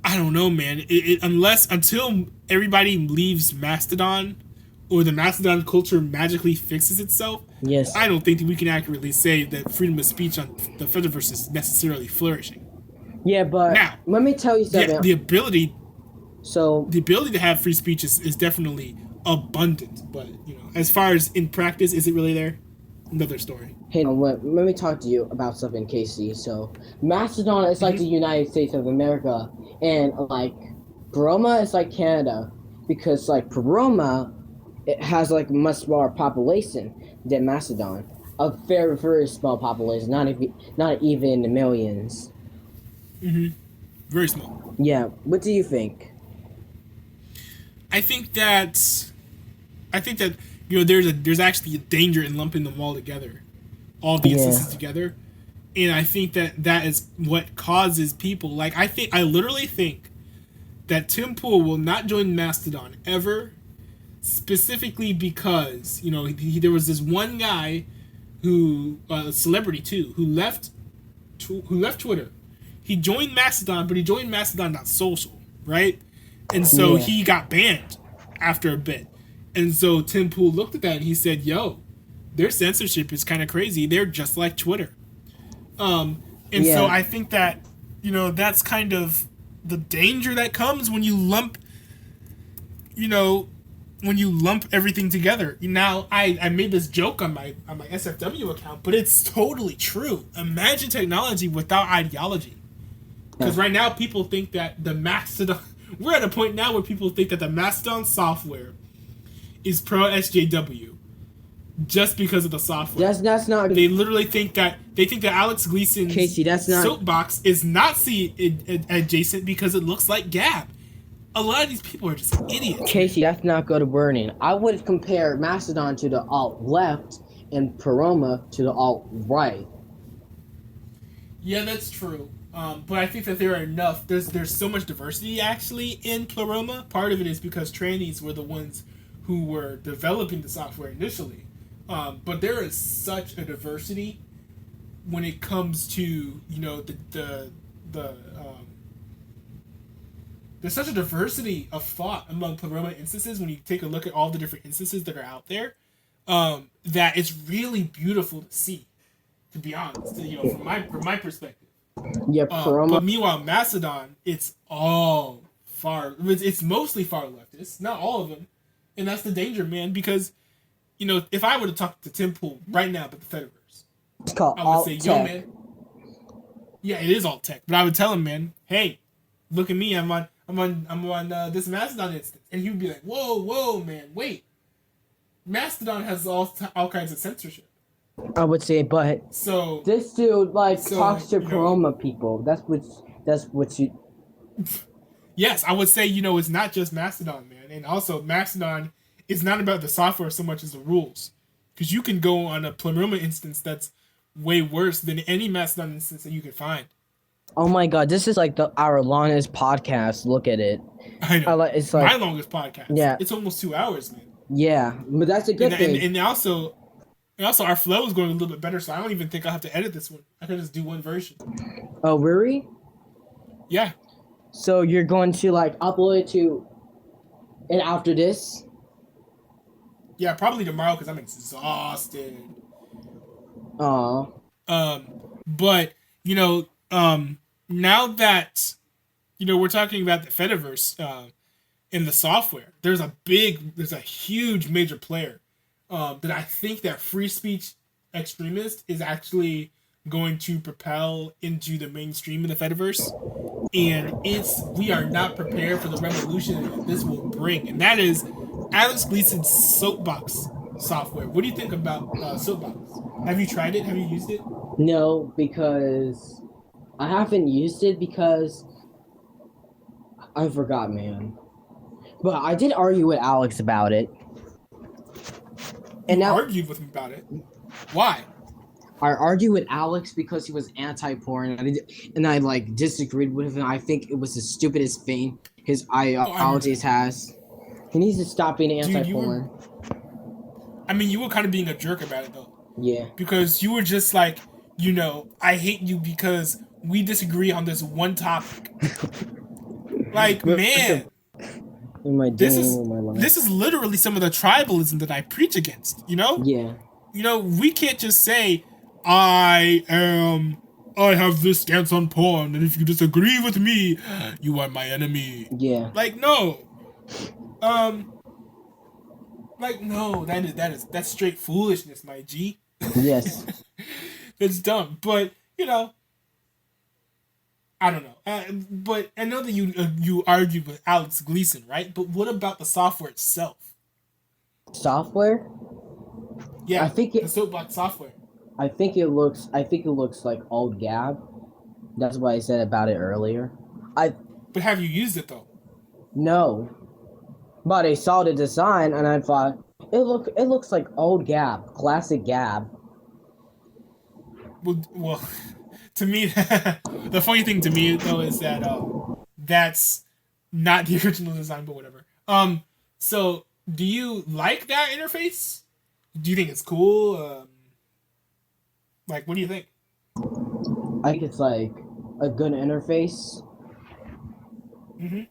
I don't know, man. Until everybody leaves Mastodon, or the Mastodon culture magically fixes itself, yes, I don't think that we can accurately say that freedom of speech on the Fediverse is necessarily flourishing. Yeah, but now, let me tell you something. The ability to have free speech is definitely abundant, but as far as in practice, is it really there? Another story. Hey, let me talk to you about something, Casey. So, Mastodon is like the United States of America, and like Paroma is like Canada, because like Paroma, it has like a much smaller population than Mastodon, a very very small population, not even in the millions. Very small. Yeah. What do you think? I think that there's actually a danger in lumping them all together, all the instances together, and I think that is what causes people. Like I literally think that Tim Pool will not join Mastodon ever, specifically because there was this one guy who a celebrity too who left Twitter. He joined Mastodon, but he joined Mastodon.social, right? And so he got banned after a bit. And so Tim Pool looked at that and he said, yo, their censorship is kind of crazy. They're just like Twitter. So I think that, that's kind of the danger that comes when you lump everything together. Now, I made this joke on my SFW account, but it's totally true. Imagine technology without ideology. Because right now people think that the Mastodon... We're at a point now where people think that the Mastodon software is pro SJW just because of the software. That's not. They literally think that Alex Gleason's Casey, that's not soapbox is Nazi adjacent because it looks like Gab. A lot of these people are just idiots. Casey, that's not good burning. I would compare Mastodon to the alt left and Paroma to the alt right. Yeah, that's true. But I think that there are enough. There's so much diversity actually in Pleroma. Part of it is because trannies were the ones who were developing the software initially. But there is such a diversity when it comes to there's such a diversity of thought among Pleroma instances when you take a look at all the different instances that are out there. That it's really beautiful to see. To be honest, from my perspective. Yeah, Paroma. But meanwhile, Mastodon, it's all far. It's mostly far leftist, not all of them, and that's the danger, man. Because, if I were to talk to Tim Pool right now about the Fediverse, It's called I would alt say, tech. yo, man. Yeah, it is alt tech, but I would tell him, man, hey, look at me, I'm on this Mastodon instance, and he would be like, whoa, man, wait, Mastodon has all kinds of censorship. I would say, but So this dude talks to Paroma people. That's what you. Yes, I would say, it's not just Mastodon, man. And also, Mastodon is not about the software so much as the rules. Because you can go on a Pleroma instance that's way worse than any Mastodon instance that you can find. Oh my god, this is like our longest podcast. Look at it. I know. It's like my longest podcast. Yeah. It's almost 2 hours, man. Yeah, but that's a good thing. And also, our flow is going a little bit better, so I don't even think I'll have to edit this one. I can just do one version. Oh, really? Yeah. So you're going to upload it to, and after this? Yeah, probably tomorrow because I'm exhausted. Aw. But now that we're talking about the Fediverse in the software, there's a huge major player that I think that free speech extremist is actually going to propel into the mainstream in the Fediverse, and we are not prepared for the revolution that this will bring, and that is Alex Gleason's Soapbox software. What do you think about Soapbox? Have you tried it? Have you used it? No, because I haven't used it because I forgot, man. But I did argue with Alex about it. And now argued with him about it. Why? I argued with Alex because he was anti-porn, and I disagreed with him. I think it was the stupidest thing his ideologies has. He needs to stop being anti-porn. You were kind of being a jerk about it though. Yeah. Because you were just like, I hate you because we disagree on this one topic. Man. This is literally some of the tribalism that I preach against, Yeah. We can't just say, I have this stance on porn, and if you disagree with me, you are my enemy. Yeah. No. No, that's straight foolishness, my G. Yes. It's dumb, but, I don't know. But I know that you argued with Alex Gleason, right? But what about the software itself? Software? Yeah, I think the Soapbox software. I think it looks like old Gab. That's what I said about it earlier. But have you used it though? No. But I saw the design and I thought it looks like old Gab, classic Gab. Well, to me, the funny thing to me though is that that's not the original design, but whatever. So do you like that interface? Do you think it's cool? What do you think? I think it's a good interface. Mm-hmm.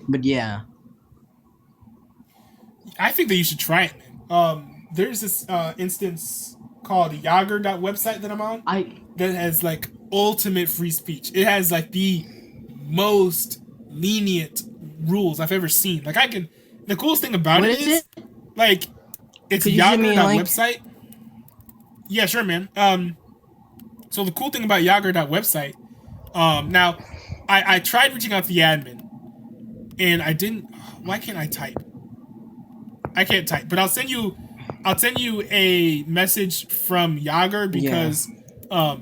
But yeah. I think that you should try it, man. There's this instance called Yager.website that I'm on that has ultimate free speech. It has the most lenient rules I've ever seen. The coolest thing about it is it's Yager.website. Yeah, sure, man. So the cool thing about Yager.website Now, I tried reaching out to the admin, and I didn't. Why can't I type? I can't type, but I'll send you a message from Yager because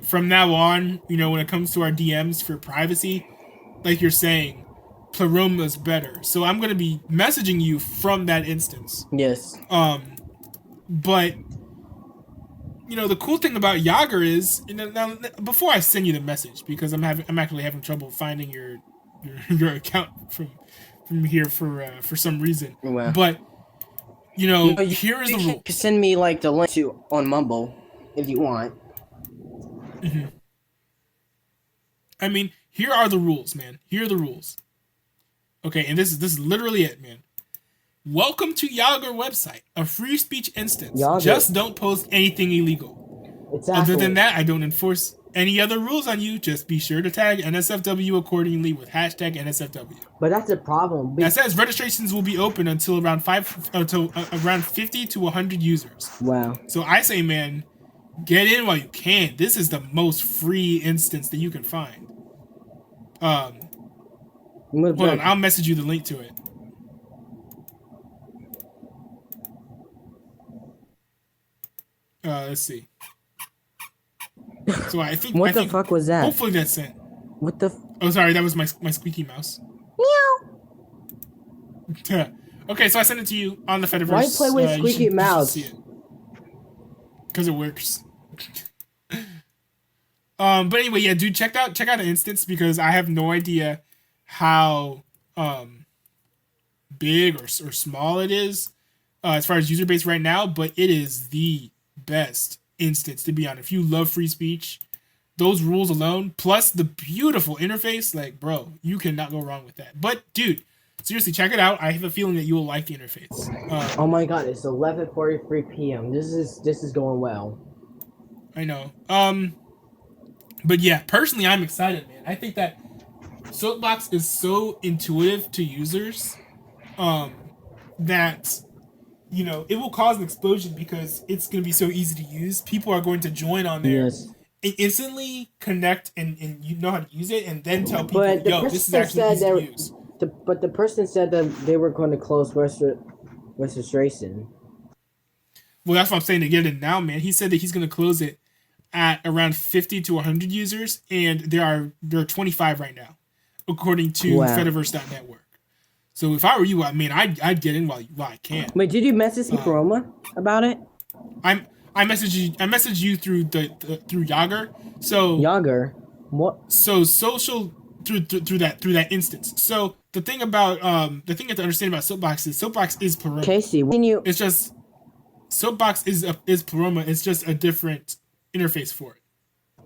from now on, when it comes to our DMs for privacy, like you're saying, Pleroma's better. So I'm gonna be messaging you from that instance. Yes. But the cool thing about Yager is, now before I send you the message, because I'm actually having trouble finding your account from here for some reason. Well. But here is the rule. You can send me like the link to on Mumble if you want. Mm-hmm. I mean, here are the rules, man. Here are the rules. Okay, and this is literally it, man. Welcome to Yager website, a free speech instance. Yager. Just don't post anything illegal. Exactly. Other than that, I don't enforce any other rules on you. Just be sure to tag NSFW accordingly with hashtag NSFW. But that's a problem. That says registrations will be open until around 50 to 100 users. Wow. So I say, man, get in while you can. This is the most free instance that you can find. Hold on, I'll message you the link to it. Let's see. So I think. What the fuck was that? Hopefully that's sent. What the? Oh, sorry, that was my squeaky mouse. Meow. Okay, so I sent it to you on the Fediverse. Why play with squeaky mouse? Because it works. But anyway, yeah, dude, check out the instance because I have no idea how big or small it is as far as user base right now, but it is the best instance to be on. If you love free speech, those rules alone, plus the beautiful interface, like, bro, you cannot go wrong with that. But dude, seriously, check it out. I have a feeling that you will like the interface. Oh my god, it's 11:43 p.m. This is going well. I know. But yeah, personally, I'm excited, man. I think that Soapbox is so intuitive to users that it will cause an explosion because it's going to be so easy to use. People are going to join on there and instantly connect and you know how to use it, and then tell people, yo, this is actually easy to use. But the person said that they were going to close registration. Well, that's what I'm saying, to get it now, man. He said that he's going to close it at around 50 to 100 users, and there are 25 right now, according to Fediverse.network. So if I were you, I mean, I'd get in while I can. Wait, did you message Roma about it? I messaged you through through Yager. So Yager, what? So social through that instance. So the thing about the thing you have to understand about Soapbox is Pleroma. Casey, when you it's just Soapbox is Pleroma. It's just a different interface for it.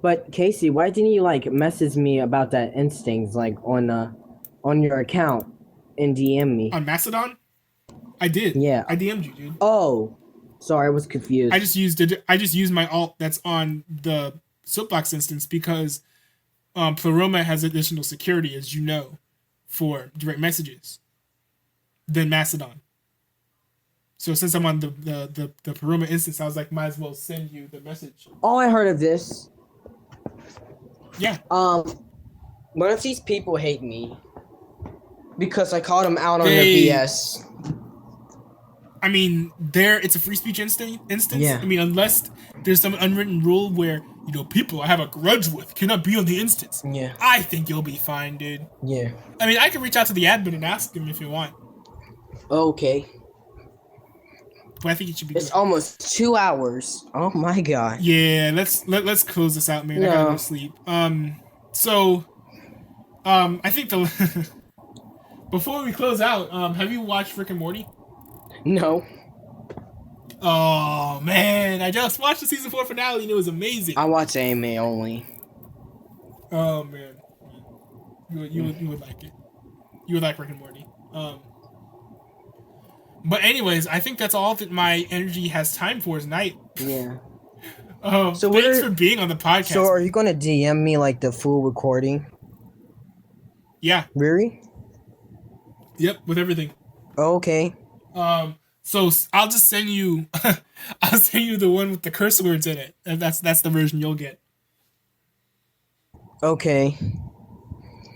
But Casey, why didn't you message me about that instance on your account and DM me on Mastodon? I did. Yeah, I DM'd you, dude. Oh, sorry, I was confused. I just used my alt that's on the Soapbox instance because Pleroma has additional security, as you know, for direct messages than Mastodon. So since I'm on the Pleroma instance, I was like, might as well send you the message. Oh, I heard of this. Yeah. One of these people hate me because I called them out on their BS. I mean, it's a free speech instance. Yeah. I mean, unless there's some unwritten rule where people I have a grudge with cannot be on the instance. Yeah. I think you'll be fine, dude. Yeah. I mean, I can reach out to the admin and ask him if you want. Okay. But I think it should be. It's almost 2 hours. Oh my god. Yeah, let's close this out, man. No. I gotta go sleep. So, I think before we close out, have you watched Rick and Morty? No. Oh man, I just watched the season 4 finale and it was amazing. I watch anime only. Oh man, you would like it. You would like Rick and Morty. But anyways, I think that's all that my energy has time for tonight. Yeah. So thanks for being on the podcast. So are you gonna DM me the full recording? Yeah. Really? Yep, with everything. Okay. So I'll just send you. I'll send you the one with the curse words in it. And that's the version you'll get. Okay.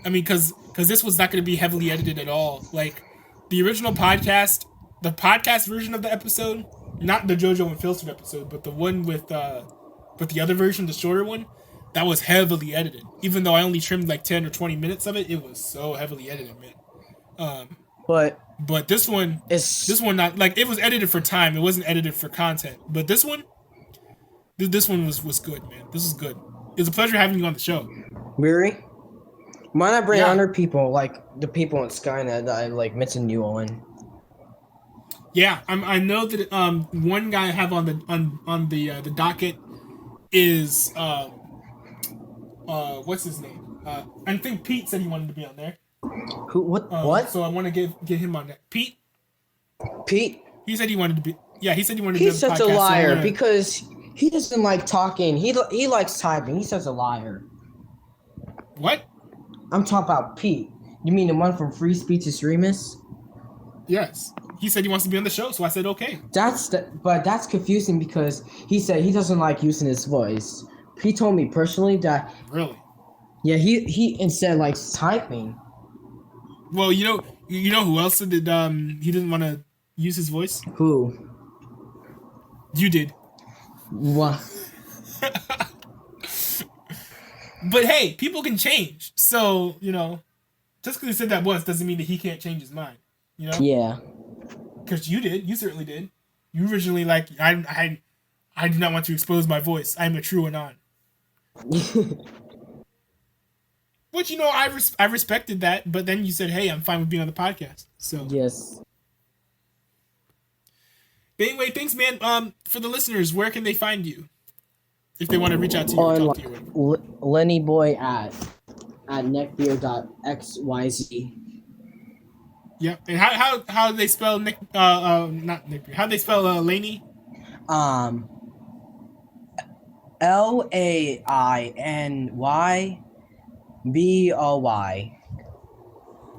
I mean, because this was not going to be heavily edited at all. Like, the original podcast, the podcast version of the episode, not the JoJo Unfiltered episode, but the one with the other version, the shorter one, that was heavily edited. Even though I only trimmed like 10 or 20 minutes of it, it was so heavily edited, man. But this one not like it was edited for time. It wasn't edited for content. But this one was good, man. This is good. It was a pleasure having you on the show. Really? Why not bring other people, like the people in Skynet that I like mentioned you on? Yeah, I know that one guy I have on the docket is what's his name? I think Pete said he wanted to be on there. Who? What? So I want to get him on that. Pete. He said he wanted to be. Yeah, he said he wanted to be on the podcast. He's such a liar because he doesn't like talking. He likes typing. He's such a liar. What? I'm talking about Pete. You mean the one from Free Speech Extremists? Yes. He said he wants to be on the show, so I said okay. But that's confusing because he said he doesn't like using his voice. He told me personally that. Really? Yeah, he instead likes typing. Well, you know who else said that he didn't want to use his voice? Who? You did. What? But hey, people can change. So, just because he said that once doesn't mean that he can't change his mind. Yeah. Because you did. You certainly did. You originally, I do not want to expose my voice. I'm a true anon. Which, I respected that. But then you said, hey, I'm fine with being on the podcast. So. Yes. But anyway, thanks, man. For the listeners, where can they find you? If they want to reach out to you or talk to you. Lenny Boy at neckbeard.xyz. Yeah, and how do they spell Nick? Not Nick Beard. How do they spell Laney? LAINYBOY.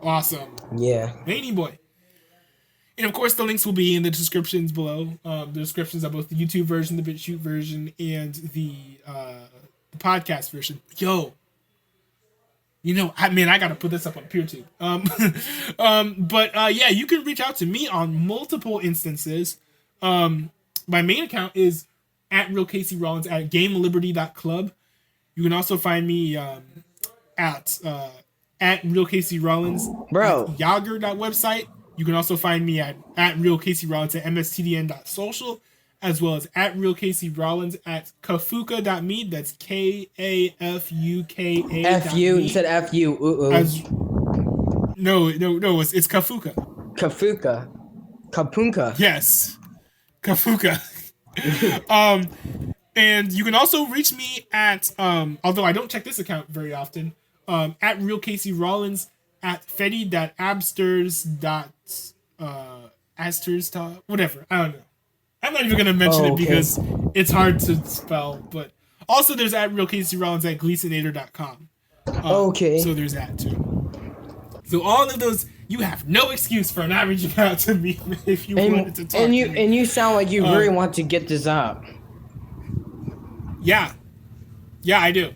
Awesome. Yeah. Laney Boy. And of course, the links will be in the descriptions below. The descriptions of both the YouTube version, the BitChute version, and the podcast version. Yo, I gotta put this up on PeerTube. But you can reach out to me on multiple instances. My main account is at Real Casey Rollins at GameLiberty.club. You can also find me at Real Casey Rollins at Yager.website. You can also find me at Real Casey Rollins at mstdn.social, as well as at Real Casey Rollins at kafuka.me. That's KAFUKA. FU. You said FU. No, it's Kafuka. Kapunka. Yes. Kafuka. And you can also reach me at, although I don't check this account very often, at Real Casey Rollins at fetty.absters. Whatever. I don't know. I'm not even going to mention it because it's hard to spell. But also there's at Real Casey Rollins at gleasonator.com. So there's that too. So all of those, you have no excuse for not reaching out to me if you wanted to talk to me. And you sound like you really want to get this up. Yeah. Yeah, I do.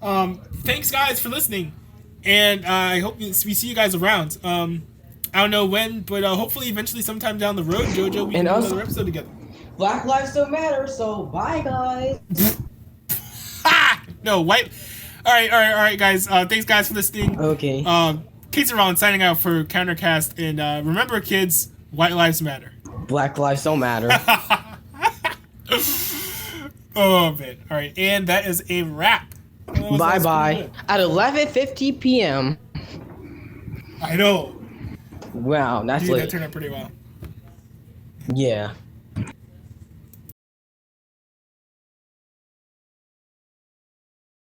Thanks, guys, for listening. And I hope we see you guys around. I don't know when, but hopefully eventually sometime down the road, JoJo, we can do another episode together. Black lives don't matter, so bye, guys. No, white. All right, guys. Thanks, guys, for listening. Okay. Casey Rollins signing out for Countercast. And remember, kids, white lives matter. Black lives don't matter. Oh, man. All right, and that is a wrap. Bye-bye. At 11:50 p.m. I know. Wow, that's Dude, that turned out pretty well. Yeah.